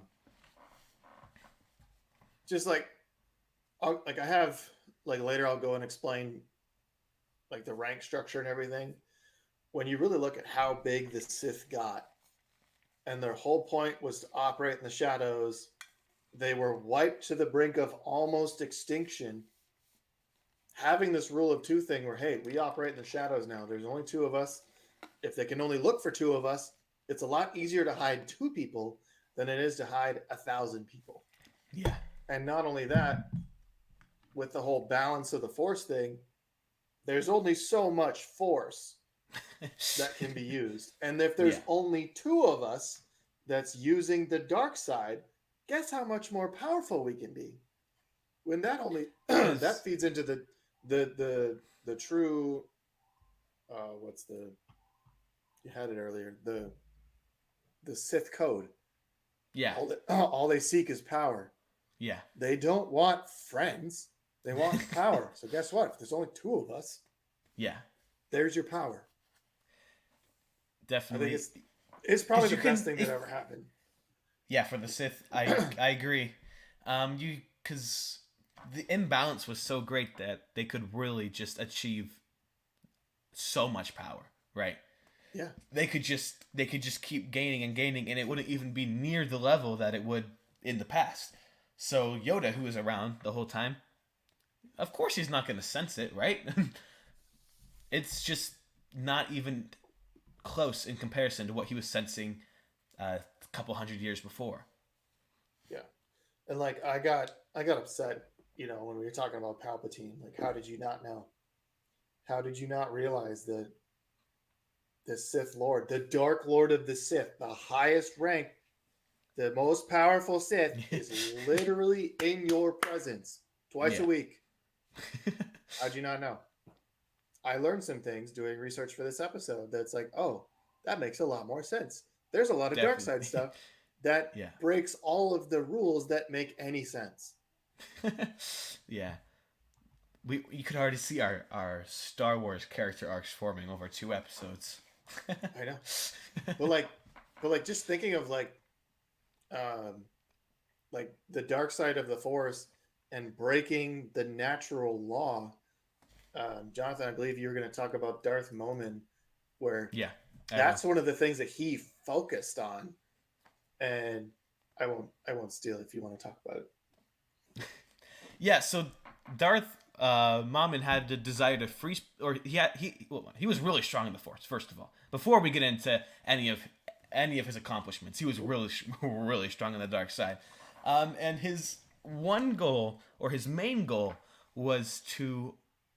just like I have like later I'll go and explain like the rank structure and everything. When you really look at how big the Sith got, and their whole point was to operate in the shadows, they were wiped to the brink of almost extinction. Having this rule of two thing where, hey, we operate in the shadows now. There's only two of us. If they can only look for two of us, it's a lot easier to hide two people than it is to hide 1,000 people. Yeah. And not only that, with the whole balance of the force thing, there's only so much force that can be used. And if there's Yeah. only two of us that's using the dark side, guess how much more powerful we can be? When that only that feeds into the true what's the you had it earlier, the Sith code. Yeah. All they seek is power. Yeah. They don't want friends. They want power. So guess what? If there's only two of us, Yeah. there's your power. Definitely. I think it's probably the you can- best thing that ever happened. Yeah, for the Sith, I agree. Because the imbalance was so great that they could really just achieve so much power, right? Yeah. They could just keep gaining and gaining, and it wouldn't even be near the level that it would in the past. So Yoda, who was around the whole time, of course he's not going to sense it, right? It's just not even close in comparison to what he was sensing a couple hundred years before. Yeah. And like I got upset, when we were talking about Palpatine. Like, how did you not know? How did you not realize that the Sith Lord, the Dark Lord of the Sith, the highest rank, the most powerful Sith, is literally in your presence twice a week? How'd you not know? I learned some things doing research for this episode that's like, oh, that makes a lot more sense. There's a lot of dark side stuff that breaks all of the rules that make any sense. Yeah. You could already see our Star Wars character arcs forming over 2 episodes. I know. But just thinking of like the dark side of the Force and breaking the natural law. Jonathan, I believe you were going to talk about Darth Momin, where that's one of the things that he focused on. And I won't steal if you want to talk about it. Yeah, so Darth Momin had the desire to freeze, or he was really strong in the Force. First of all, before we get into any of his accomplishments, he was really really strong in the dark side. And his one goal, or his main goal, was to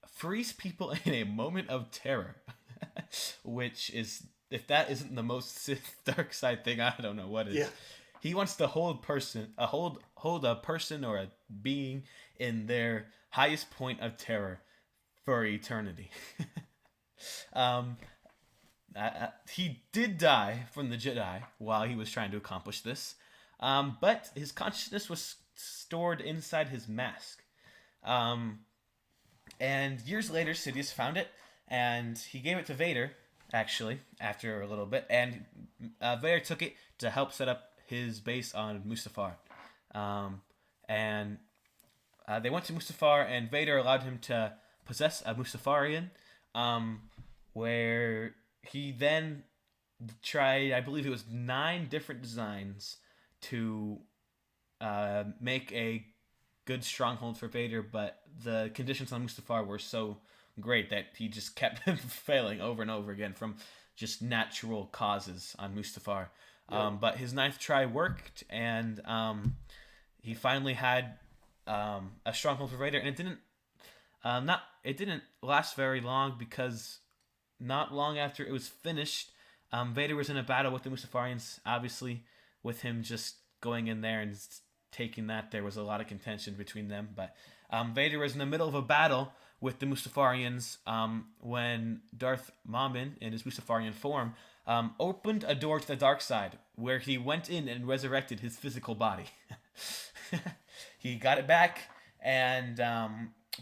freeze people in a moment of terror. Which is, if that isn't the most Sith dark side thing, I don't know what is. Yeah. He wants to hold a person or a being in their highest point of terror for eternity. He did die from the Jedi while he was trying to accomplish this, but his consciousness was stored inside his mask. And years later, Sidious found it, and he gave it to Vader, actually, after a little bit, and Vader took it to help set up his base on Mustafar. And they went to Mustafar, and Vader allowed him to possess a Mustafarian, where he then tried, I believe it was 9 different designs to make a good stronghold for Vader, but the conditions on Mustafar were so great that he just kept failing over and over again from just natural causes on Mustafar. But his 9th try worked, and he finally had a stronghold for Vader, and it didn't last very long, because not long after it was finished, Vader was in a battle with the Mustafarians. Obviously, with him just going in there and taking that, there was a lot of contention between them. But Vader was in the middle of a battle with the Mustafarians when Darth Momin, in his Mustafarian form, opened a door to the dark side, where he went in and resurrected his physical body. He got it back, and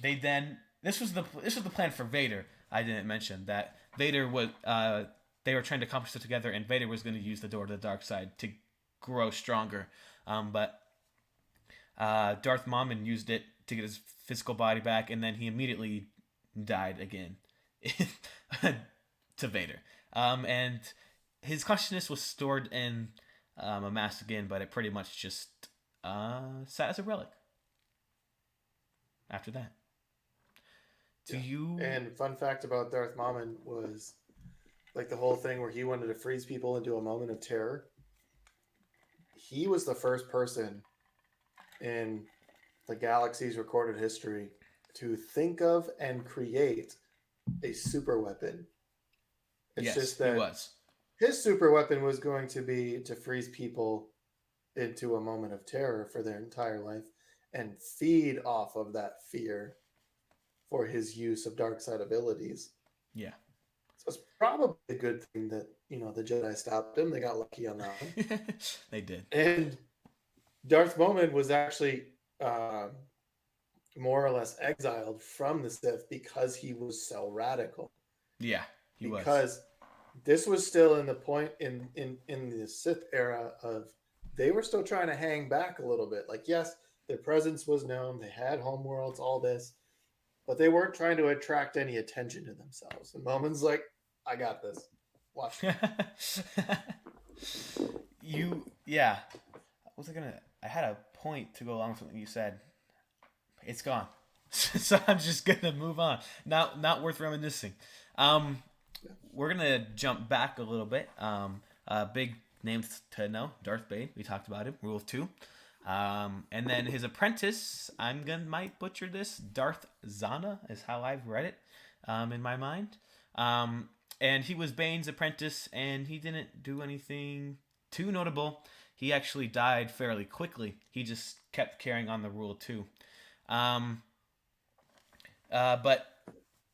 they then this was the plan for Vader. I didn't mention that Vader was they were trying to accomplish it together, and Vader was going to use the door to the dark side to grow stronger. But Darth Maul used it to get his physical body back, and then he immediately died again to Vader. And his consciousness was stored in a mask again, but it pretty much just sat as a relic after that. Do Yeah. you? And fun fact about Darth Maul was like the whole thing where he wanted to freeze people into a moment of terror. He was the first person in the galaxy's recorded history to think of and create a super weapon. It's Yes, just he that was. his super weapon was going to be to freeze people into a moment of terror for their entire life and feed off of that fear for his use of dark side abilities. Yeah. So it's probably a good thing that, the Jedi stopped him. They got lucky on that one. They did. And Darth Maul was actually uh, more or less exiled from the Sith because he was so radical. Yeah, he was. Because this was still in the point in the Sith era of they were still trying to hang back a little bit. Like, yes, their presence was known, they had homeworlds, all this, but they weren't trying to attract any attention to themselves. And Momin's like, I got this. Watch me. Yeah. Was I gonna? I had a point to go along with something you said. It's gone. So I'm just gonna move on. Not worth reminiscing. We're gonna jump back a little bit. Big names to know: Darth Bane. We talked about him. Rule of Two. And then his apprentice. Might butcher this. Darth Zana is how I've read it. In my mind. And he was Bane's apprentice, and he didn't do anything too notable. He actually died fairly quickly. He just kept carrying on the Rule of Two. But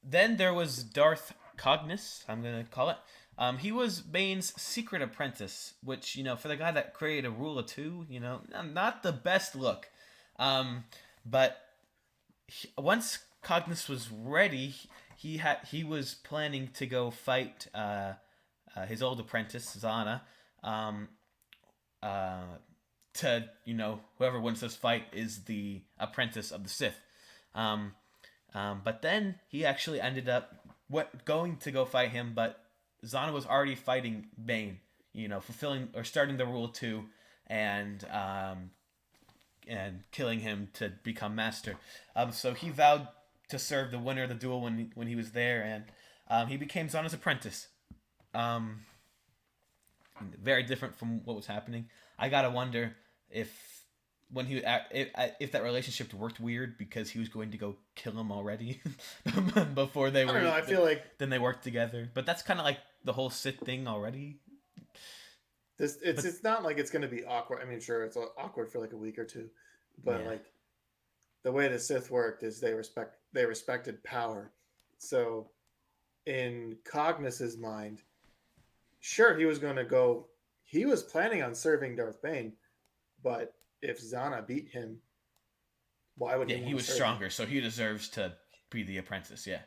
then there was Darth Cognis, I'm going to call it. He was Bane's secret apprentice, which, for the guy that created a Rule of Two, not the best look. But once Cognis was ready, he was planning to go fight his old apprentice, Zana, to, whoever wins this fight is the apprentice of the Sith. But then he actually ended up going to go fight him, but Zana was already fighting Bane, fulfilling or starting the Rule 2 and killing him to become master. So he vowed to serve the winner of the duel when he was there, and he became Zana's apprentice. Very different from what was happening. I gotta wonder if if that relationship worked weird because he was going to go kill him already before they were. I don't know. I feel like then they worked together, but that's kind of like the whole Sith thing already. It's not like it's going to be awkward. I mean, sure, it's awkward for like a week or two, but Yeah. like the way the Sith worked is they respected power. So in Cognis's mind, sure, he was going to go. He was planning on serving Darth Bane, but if Zana beat him, why would he? He was stronger, so he deserves to be the apprentice. Yeah.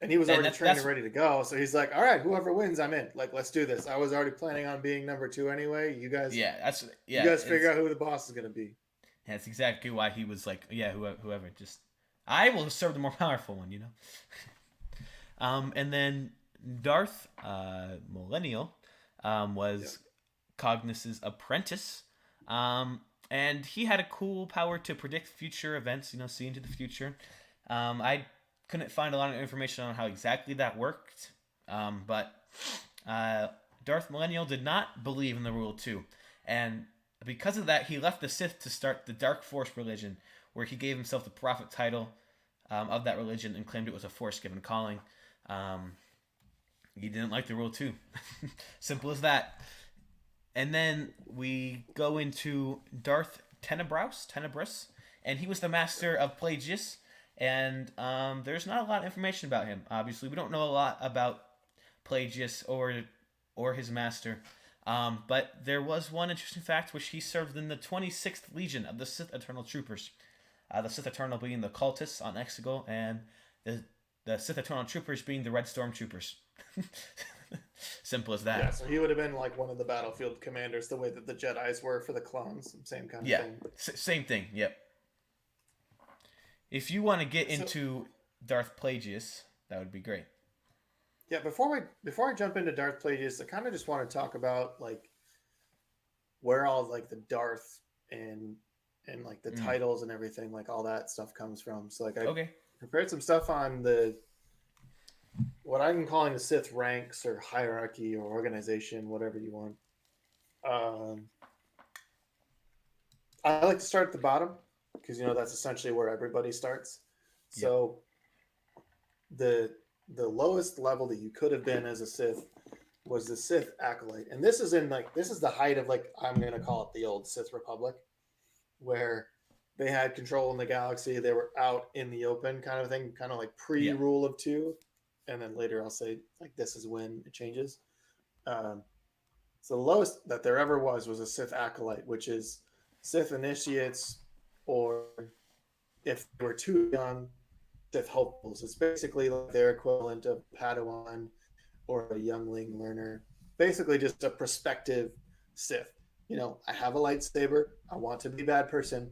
And he was already trained and ready to go. So he's like, all right, whoever wins, I'm in. Like, let's do this. I was already planning on being number 2 anyway. You guys, you guys figure out who the boss is going to be. That's exactly why he was like, yeah, whoever. Just, I will serve the more powerful one, And then Darth Millennial was Cognis's apprentice. And he had a cool power to predict future events, see into the future. I couldn't find a lot of information on how exactly that worked. But Darth Millennial did not believe in the Rule 2. And because of that, he left the Sith to start the Dark Force religion, where he gave himself the prophet title of that religion and claimed it was a Force-given calling. He didn't like the Rule 2. Simple as that. And then we go into Darth Tenebrous, and he was the master of Plagueis. And there's not a lot of information about him. Obviously, we don't know a lot about Plagueis or his master. But there was one interesting fact, which he served in the 26th Legion of the Sith Eternal Troopers. The Sith Eternal being the cultists on Exegol, and the Sith Eternal Troopers being the Red Stormtroopers. Simple as Yeah, that. so he would have been like one of the battlefield commanders, the way that the Jedi's were for the clones, same kind of Yeah, thing. same thing. Yep. If you want to get So into Darth Plagueis, that would be great. yeah, before I jump into Darth Plagueis, I kind of just want to talk about like where all like the Darth and like the Mm. titles and everything, like all that stuff comes from. So like I Okay. prepared some stuff on the what I'm calling the Sith ranks or hierarchy or organization, whatever you want. Um, I like to start at the bottom because that's essentially where everybody starts. Yep. So the the lowest level that you could have been as a Sith was the Sith acolyte, and this is the height of like I'm gonna call it the old Sith Republic, where they had control in the galaxy. They were out in the open, kind of thing, kind of like pre Yep. Rule of Two, and then later I'll say like this is when it changes. Um, so the lowest that there ever was a Sith acolyte, which is Sith initiates, or if they were too young, Sith hopefuls. It's basically like their equivalent of Padawan or a youngling learner. Basically, just a prospective Sith. I have a lightsaber. I want to be a bad person.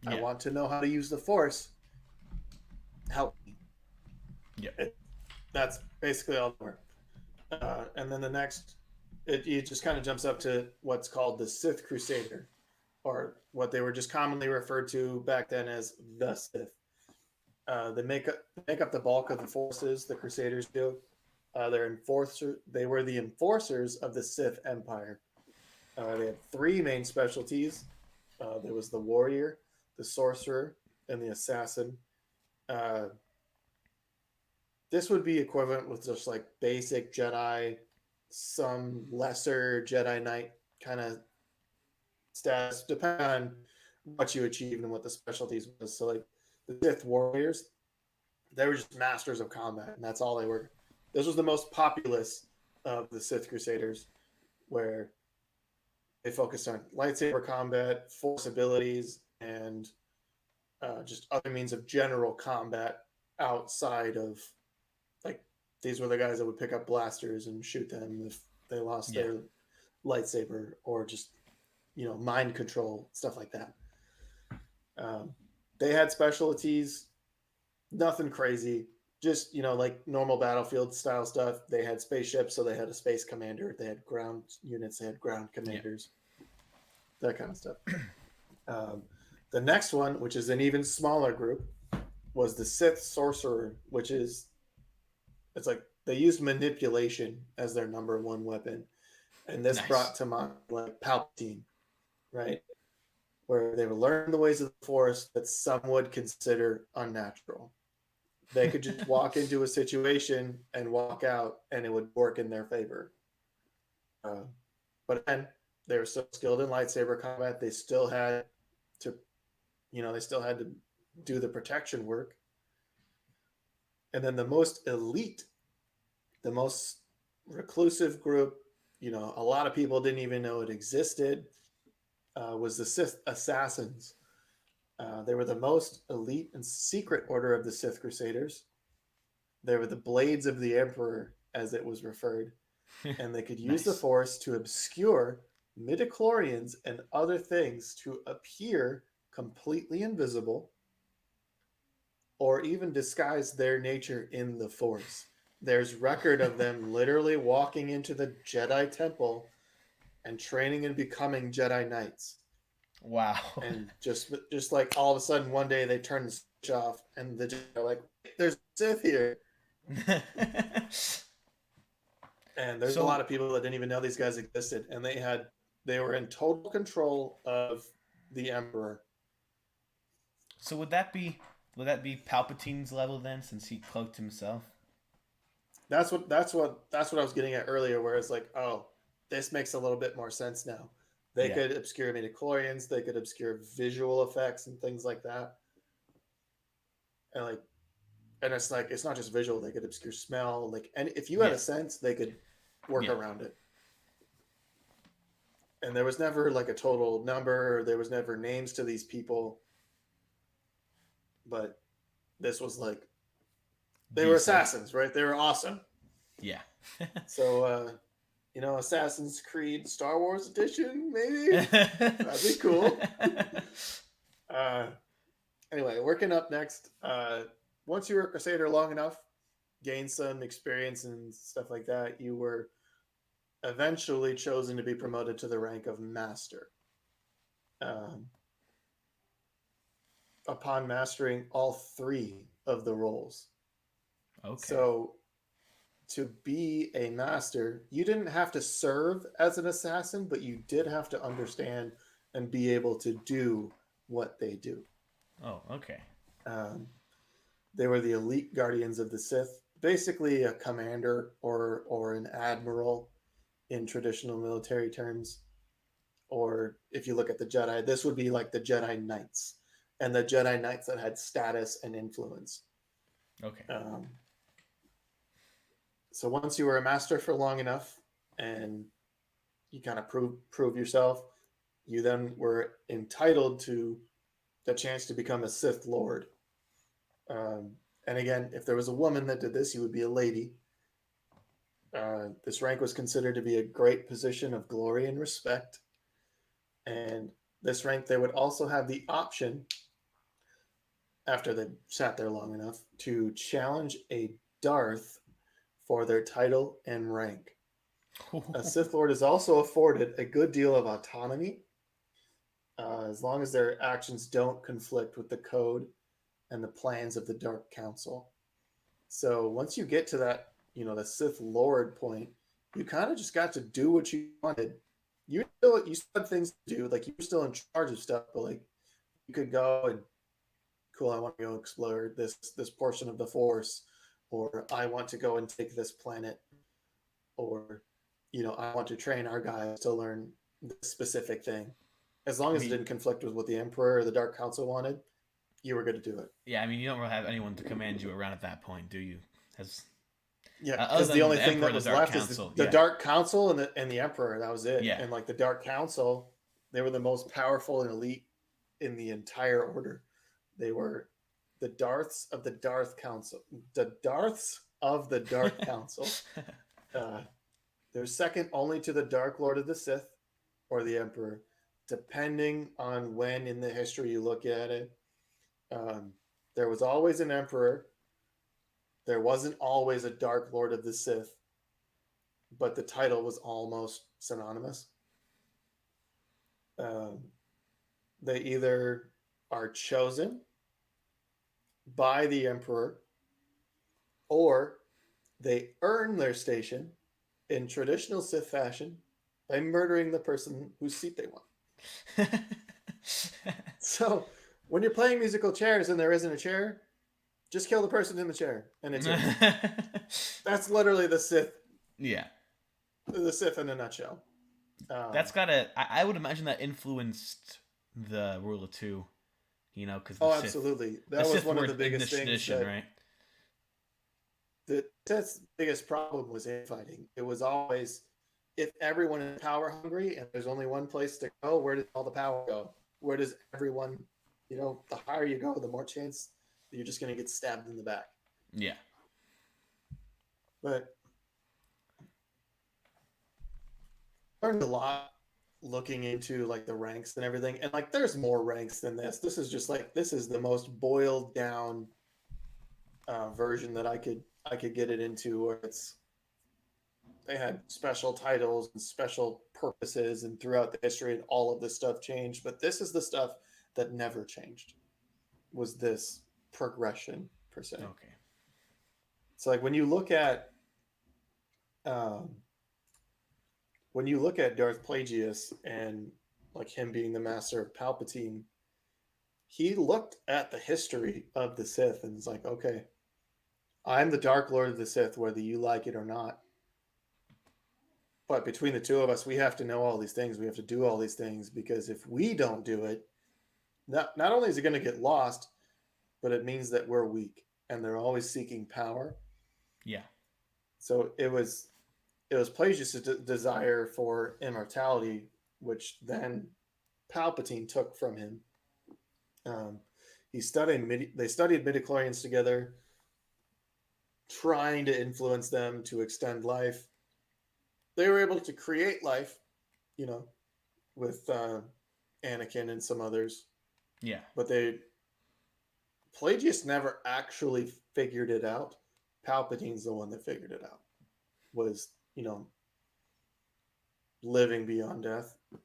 I Yeah. want to know how to use the Force. Help me. Yep. That's basically all there. And then the next, it just kind of jumps up to what's called the Sith Crusader, or what they were just commonly referred to back then as the Sith. They make up the bulk of the forces. The Crusaders do. They were the enforcers of the Sith Empire. They had three main specialties. There was the warrior, the sorcerer, and the assassin. Uh, this would be equivalent with just like basic Jedi, some lesser Jedi Knight kind of status, depending on what you achieved and what the specialties was. So like the Sith warriors, they were just masters of combat, and that's all they were. This was the most populous of the Sith Crusaders, where they focused on lightsaber combat, force abilities, and just other means of general combat outside of like these were the guys that would pick up blasters and shoot them if they lost Yeah. their lightsaber, or just mind control, stuff like that. Um, they had specialties, nothing crazy, just like normal battlefield style stuff. They had spaceships, so they had a space commander. They had ground units. They had ground Yeah. commanders, that kind of stuff. Um, the next one, which is an even smaller group, was the Sith sorcerer, which is it's like they used manipulation as their number one weapon, and this Nice. brought to mind like Palpatine, right? Where they would learn the ways of the Force that some would consider unnatural. They could just walk into a situation and walk out, and it would work in their favor. Uh, but then they were so skilled in lightsaber combat, they still had to, they still had to do the protection work. And then the most elite, the most reclusive group, a lot of people didn't even know it existed, was the Sith assassins. They were the most elite and secret order of the Sith Crusaders. They were the blades of the Emperor, as it was referred, and they could use the Nice. Force to obscure midichlorians and other things to appear completely invisible, or even disguise their nature in the Force. There's record of them literally walking into the Jedi Temple and training and becoming Jedi Knights. Wow. And just like all of a sudden one day they turn the switch off and the Jedi are like, "There's Sith here." And there's a lot so of people that didn't even know these guys existed, and they were in total control of the Emperor. so would that be Palpatine's level then, since he cloaked himself? That's what I was getting at earlier, where it's like, oh, this makes a little bit more sense now. They Yeah. could obscure midichlorians, they could obscure visual effects and things like that, and it's like it's not just visual; they could obscure smell. Like, and if you had Yeah. a sense, they could work Yeah. around it. And there was never like a total number, or there was never names to these people. but this was like they The were Sith. assassins, right? They were awesome. Yeah. So Assassin's Creed Star Wars edition, maybe that'd be cool. uh, anyway, working up next. Once you were a Crusader long enough, gained some experience and stuff like that, you were eventually chosen to be promoted to the rank of Master. Um, upon mastering all three of the roles. Okay. So to be a master, you didn't have to serve as an assassin, but you did have to understand and be able to do what they do. Oh, okay. Um, they were the elite guardians of the Sith, basically a commander or an admiral in traditional military terms. Or if you look at the Jedi, this would be like the Jedi Knights and the Jedi Knights that had status and influence. Okay. Um, so once you were a master for long enough and you kind of prove yourself, you then were entitled to the chance to become a Sith Lord. Um, and again, if there was a woman that did this, you would be a lady. This rank was considered to be a great position of glory and respect. And this rank, they would also have the option, after they sat there long enough, to challenge a Darth for their title and rank. A Sith Lord is also afforded a good deal of autonomy as long as their actions don't conflict with the code and the plans of the Dark Council. So once you get to that, the Sith Lord point, you kind of just got to do what you wanted. You still had things to do, like you were still in charge of stuff, but like you could go and cool, I want to go explore this portion of the Force, or I want to go and take this planet, or I want to train our guys to learn this specific thing. As long I as it mean, didn't conflict with what the Emperor or the Dark Council wanted, you were good to do it. yeah. I mean, you don't really have anyone to command you around at that point, do you? As Yeah, other because the than only the thing Emperor that and the was Dark left is the, Council. the Yeah. Dark Council and the Emperor. That was it. Yeah. And like the Dark Council, they were the most powerful and elite in the entire order. They were the Darths of the Darth Council. The Darths of the Dark Council. Uh, they're second only to the Dark Lord of the Sith or the Emperor, depending on when in the history you look at it. Um, there was always an Emperor. There wasn't always a Dark Lord of the Sith, but the title was almost synonymous. Um, they either are chosen by the Emperor or they earn their station in traditional Sith fashion by murdering the person whose seat they want. So when you're playing musical chairs and there isn't a chair, just kill the person in the chair and it's yours. That's literally Yeah. the Sith in a nutshell. That's gotta. I would imagine that influenced the rule of two. Because Oh, absolutely. the That was Sith one were of the in biggest this things tradition, that right? Sith's biggest problem was infighting. It was always if everyone is power hungry and there's only one place to go, where does all the power go? Where does everyone, the higher you go, the more chance that you're just going to get stabbed in the back. Yeah. But I learned a lot looking into like the ranks and everything. And like there's more ranks than this. This is the most boiled down version that I could get it into where they had special titles and special purposes and throughout the history and all of this stuff changed, but this is the stuff that never changed, was this progression per se. Okay. So like um, when you look at Darth Plagueis and like him being the master of Palpatine, he looked at the history of the Sith and was like, okay, I'm the Dark Lord of the Sith, whether you like it or not. But between the two of us, we have to know all these things. We have to do all these things because if we don't do it, not only is it going to get lost, but it means that we're weak and they're always seeking power. Yeah. So it was Plagueis' desire for immortality, which then Palpatine took from him. Um, They studied midichlorians together, trying to influence them to extend life. They were able to create life, you know, with Anakin and some others, Yeah. but they Pelagius never actually figured it out. Palpatine's the one that figured it out. Was, living beyond death, Yeah.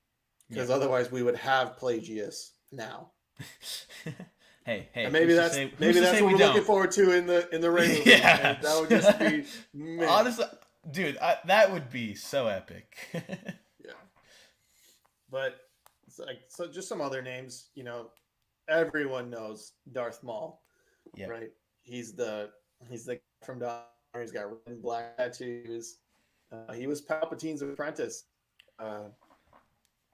because otherwise we would have Pelagius now. And hey, who's maybe to that's say what we we're looking don't? forward to in the Rey movie, Yeah. and that would just be man. Honestly, dude, that would be so epic. Yeah, but so just some other names. Everyone knows Darth Maul, Yep. right? He's the he's the guy from Darth. He's got red and black tattoos. He was Palpatine's apprentice. Uh,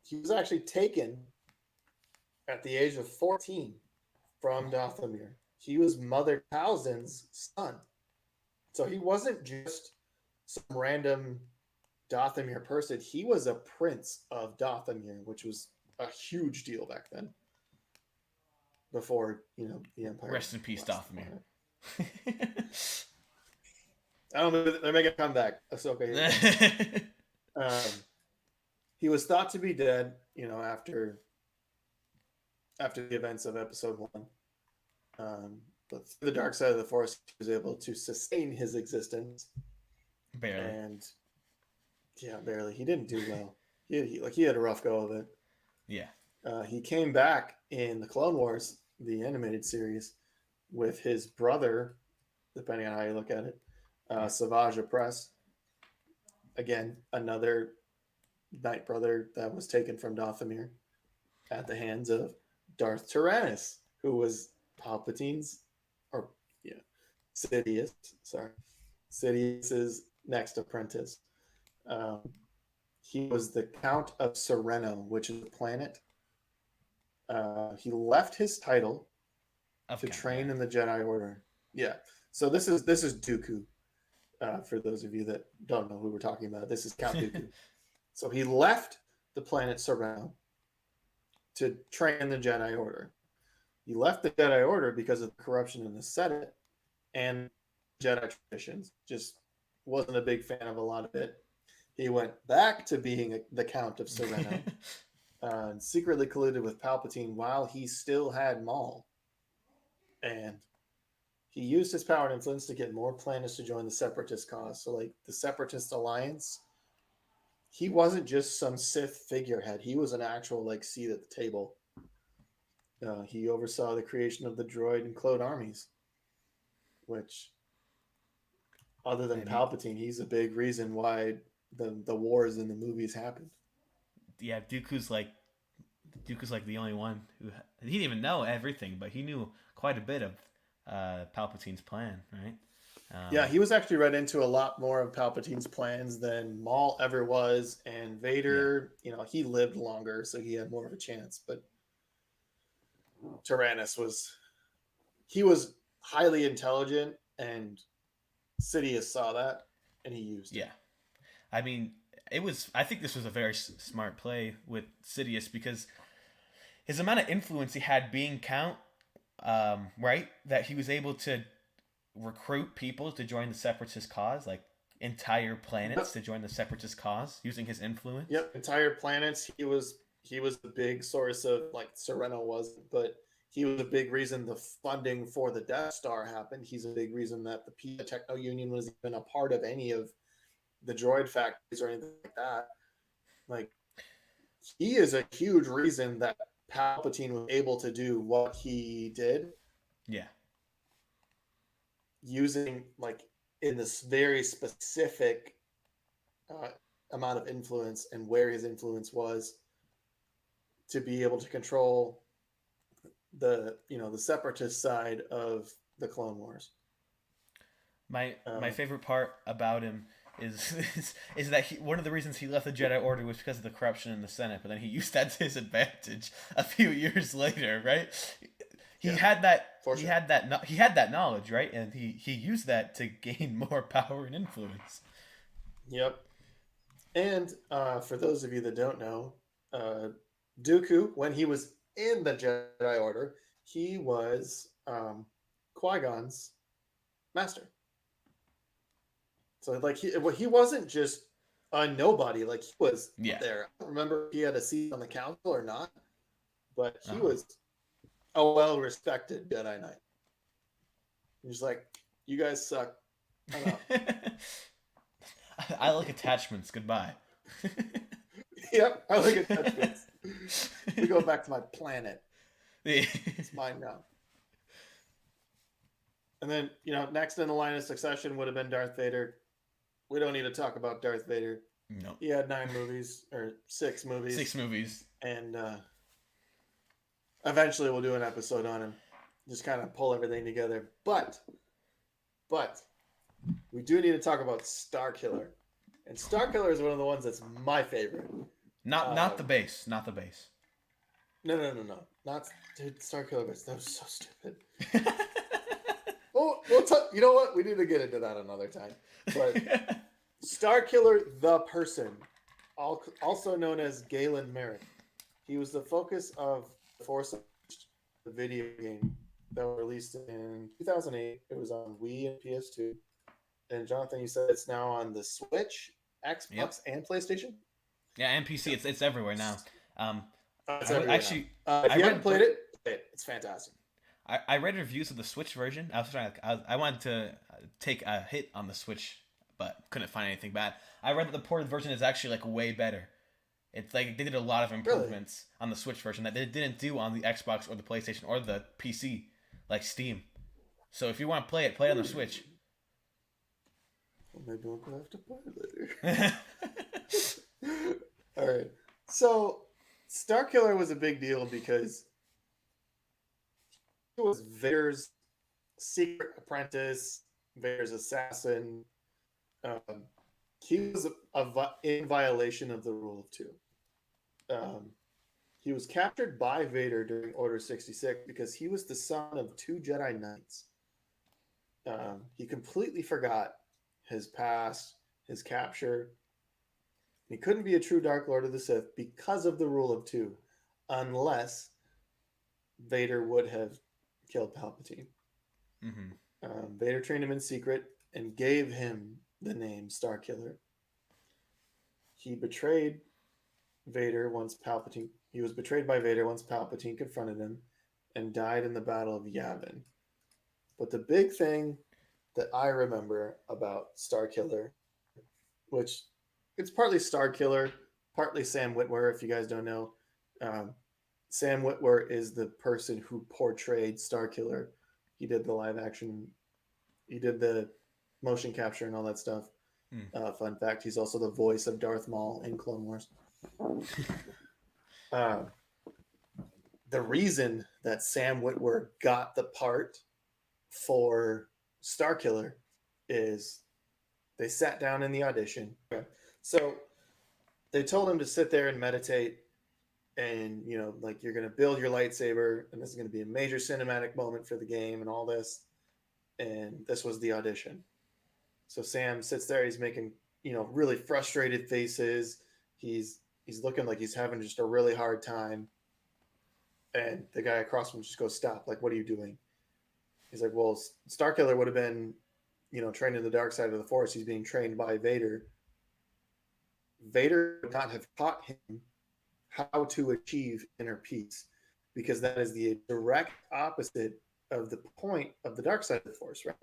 he was actually taken at the age of 14 from Dathomir. He was Mother Talzin's son. So he wasn't just some random Dathomir person. He was a prince of Dathomir, which was a huge deal back then. Before, the Empire. Rest in peace, Dathomir. I don't know. They're making a comeback. Ahsoka. He was thought to be dead, after the events of Episode 1. But through the dark side of the Force, he was able to sustain his existence. Barely. And yeah, barely. He didn't do well. He had a rough go of it. Yeah. He came back in the Clone Wars, the animated series, with his brother, depending on how you look at it, Savage Opress. Again, another Night Brother that was taken from Dathomir at the hands of Darth Tyrannus, who was Palpatine's, Sidious, Sidious's next apprentice. He was the Count of Sereno, which is a planet. He left his title to train in the Jedi Order. Yeah. So this is Dooku. For those of you that don't know who we're talking about, this is Count Dooku. So he left the planet Sereno to train the Jedi Order. He left the Jedi Order because of the corruption in the Senate and Jedi traditions. Just wasn't a big fan of a lot of it. He went back to being the Count of Sereno and secretly colluded with Palpatine while he still had Maul. And he used his power and influence to get more planets to join the Separatist cause. So, the Separatist Alliance, he wasn't just some Sith figurehead. He was an actual, seat at the table. He oversaw the creation of the droid and clone armies, which, other than Palpatine, he's a big reason why the wars in the movies happened. Yeah, Dooku's like the only one who he didn't even know everything, but he knew quite a bit of Palpatine's plan, right? Yeah, he was actually read into a lot more of Palpatine's plans than Maul ever was, and Vader, he lived longer, so he had more of a chance. But Tyrannus was highly intelligent, and Sidious saw that, and he used it. Yeah. I mean, I think this was a very smart play with Sidious because his amount of influence he had being Count, right? That he was able to recruit people to join the Separatist cause, like entire planets to join the Separatist cause using his influence. Yep, entire planets. He was a big source of, Sereno wasn't, but he was a big reason the funding for the Death Star happened. He's a big reason that the PETA Techno Union was even a part of any of the droid factories or anything like that. He is a huge reason that Palpatine was able to do what he did. Yeah. Using, in this very specific amount of influence and where his influence was to be able to control the separatist side of the Clone Wars. My favorite part about him is that one of the reasons he left the Jedi Order was because of the corruption in the Senate, but then he used that to his advantage a few years later, right? He had that knowledge, right? And he used that to gain more power and influence. Yep. And for those of you that don't know, Dooku, when he was in the Jedi Order, he was Qui-Gon's master. So like he wasn't just a nobody. Like he was Yeah. there. I don't remember if he had a seat on the council or not, but he Uh-huh. was a well-respected Jedi Knight. He's like, you guys suck. I'm out. I like attachments. Goodbye. Yep, I like attachments. We go back to my planet. Yeah. It's mine now. And then, next in the line of succession would have been Darth Vader. We don't need to talk about Darth Vader. No. He had 9 movies, or 6 movies. 6 movies. And eventually we'll do an episode on him. Just kind of pull everything together. But we do need to talk about Starkiller. And Starkiller is one of the ones that's my favorite. Not the base. Not the base. No. Not dude, Starkiller base. That was so stupid. Oh, you know what? We need to get into that another time. But Starkiller, the person, also known as Galen Merrick, he was the focus of Force Unleashed, the video game that was released in 2008. It was on Wii and PS2. And Jonathan, you said it's now on the Switch, Xbox, and PlayStation. Yeah, and PC. It's everywhere now. It's everywhere actually, now. If you haven't played it, play it. It's fantastic. I read reviews of the Switch version. I wanted to take a hit on the Switch, but couldn't find anything bad. I read that the ported version is actually like way better. It's like they did a lot of improvements on the Switch version that they didn't do on the Xbox or the PlayStation or the PC, like Steam. So if you want to play it on the Switch. Well, maybe we'll have to play it later. All right. So Starkiller was a big deal because he was Vader's secret apprentice, Vader's assassin. He was in violation of the rule of 2. He was captured by Vader during Order 66 because he was the son of 2 Jedi Knights. He completely forgot his past, his capture. He couldn't be a true Dark Lord of the Sith because of the rule of 2, unless Vader would have killed Palpatine. Mm-hmm. Vader trained him in secret and gave him the name Starkiller. He betrayed Vader once Palpatine. He was betrayed by Vader once Palpatine confronted him, and died in the Battle of Yavin. But the big thing that I remember about Starkiller, which it's partly Starkiller, partly Sam Witwer. If you guys don't know, Sam Witwer is the person who portrayed Starkiller. He did the live action. He did the motion capture and all that stuff. Fun fact, he's also the voice of Darth Maul in Clone Wars. The reason that Sam Witwer got the part for Starkiller is they sat down in the audition. So they told him to sit there and meditate, and like you're going to build your lightsaber, and this is going to be a major cinematic moment for the game and all this. And this was the audition. So Sam sits there, he's making, really frustrated faces. He's looking like he's having just a really hard time. And the guy across from him just goes, "Stop, like, what are you doing?" He's like, "Well, Starkiller would have been, trained in the dark side of the Force. He's being trained by Vader. Vader would not have taught him how to achieve inner peace, because that is the direct opposite of the point of the dark side of the Force, right?"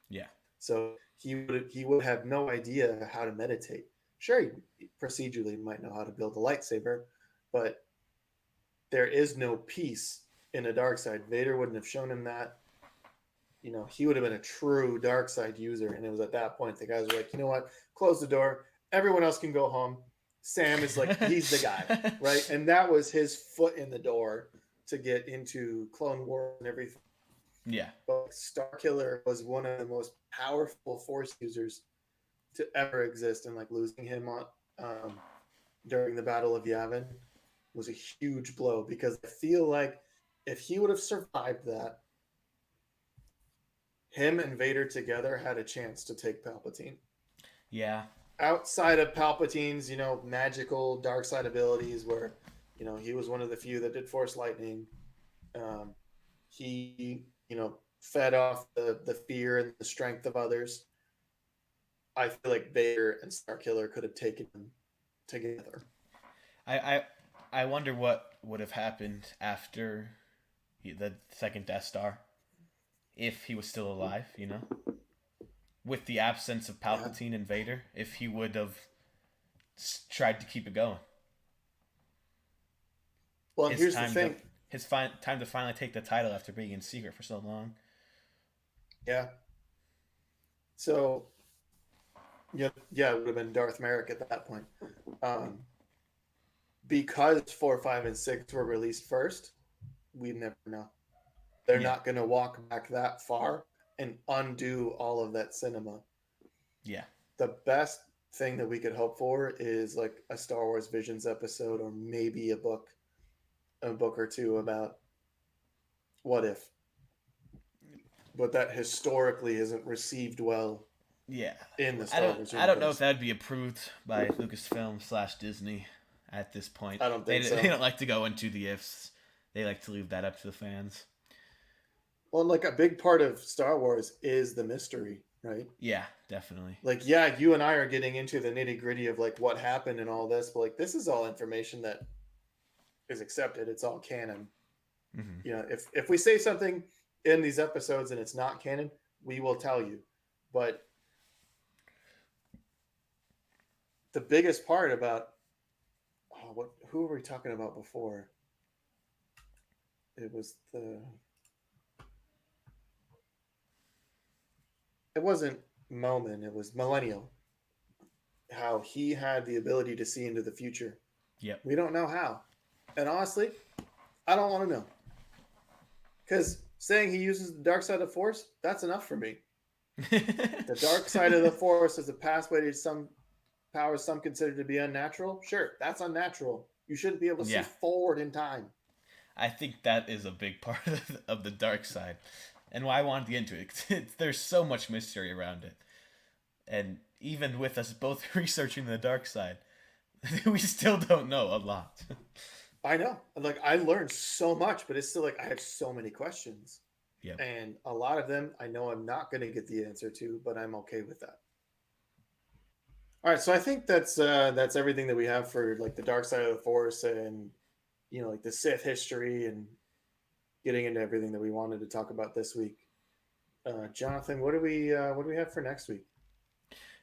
Yeah. So he would have no idea how to meditate. Sure, he procedurally might know how to build a lightsaber, but there is no peace in a dark side. Vader wouldn't have shown him that. He would have been a true dark side user. And it was at that point the guys were like, "You know what? Close the door. Everyone else can go home. Sam is like, he's the guy," right? And that was his foot in the door to get into Clone Wars and everything. Yeah. But Starkiller was one of the most powerful Force users to ever exist, and like losing him on during the Battle of Yavin was a huge blow, because I feel like if he would have survived that, him and Vader together had a chance to take Palpatine. Yeah. Outside of Palpatine's, magical dark side abilities, where, he was one of the few that did Force Lightning. He, fed off the fear and the strength of others. I feel like Vader and Starkiller could have taken them together. I I, I wonder what would have happened after the second Death Star if he was still alive. With the absence of Yeah. Palpatine and Vader, if he would have tried to keep it going. Well, and His here's the time to thing. time to finally take the title after being in secret for so long. Yeah. So, yeah, it would have been Darth Merrick at that point. Um, because 4, 5, and 6 were released first, we never know. They're Yeah, not going to walk back that far and undo all of that cinema. yeah, The best thing that we could hope for is like a Star Wars Visions episode, or maybe a book or two about what if, but that historically isn't received well yeah. in the I Star don't Wars I don't know if universe. that'd be approved by Lucasfilm/Disney at this point. I don't They think they so. don't like to go into the ifs. They like to leave that up to the fans. Well, like a big part of Star Wars is the mystery, right? Yeah, definitely. Like, yeah, you and I are getting into the nitty gritty of like what happened and all this, but like this is all information that is accepted. It's all canon. Hmm. If we say something in these episodes and it's not canon, we will tell you. But the biggest part about who were we talking about before? It was the it wasn't Melman, it was Millennial. How he had the ability to see into the future. Yep. We don't know how. And honestly, I don't want to know. Because saying he uses the dark side of the force, that's enough for me. The dark side of the force is a pathway to some powers some consider to be unnatural. Sure, that's unnatural. You shouldn't be able to see Yeah, forward in time. I think that is a big part of the dark side, and why I wanted to get into it. There's so much mystery around it, and even with us both researching the dark side, we still don't know a lot. I know. Like I learned so much, but it's still like I have so many questions. Yep. And a lot of them I know I'm not going to get the answer to, but I'm okay with that. All right, so I think that's everything that we have for like the dark side of the force and like the Sith history and getting into everything that we wanted to talk about this week. Jonathan, what do we have for next week?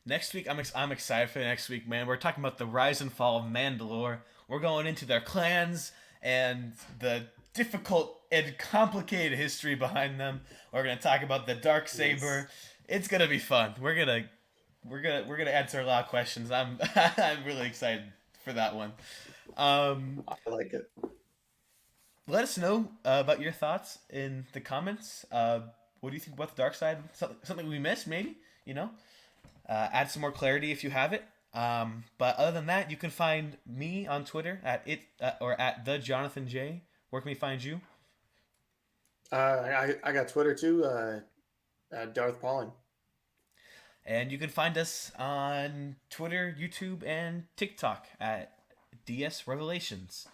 Next week, I'm excited for next week, man. We're talking about the rise and fall of Mandalore. We're going into their clans and the difficult and complicated history behind them. We're gonna talk about the dark Yes, saber. It's gonna be fun. We're gonna answer a lot of questions. I'm I'm really excited for that one. Um, I like it. Let us know about your thoughts in the comments. What do you think about the dark side? Something we missed, maybe. You know, add some more clarity if you have it. But other than that, you can find me on Twitter at it or at the Jonathan J. Where can we find you? I got Twitter too. Darth Pauling. And you can find us on Twitter, YouTube, and TikTok at DS Revelations.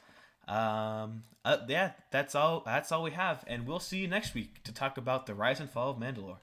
Yeah, that's all. That's all we have, and we'll see you next week to talk about the rise and fall of Mandalore.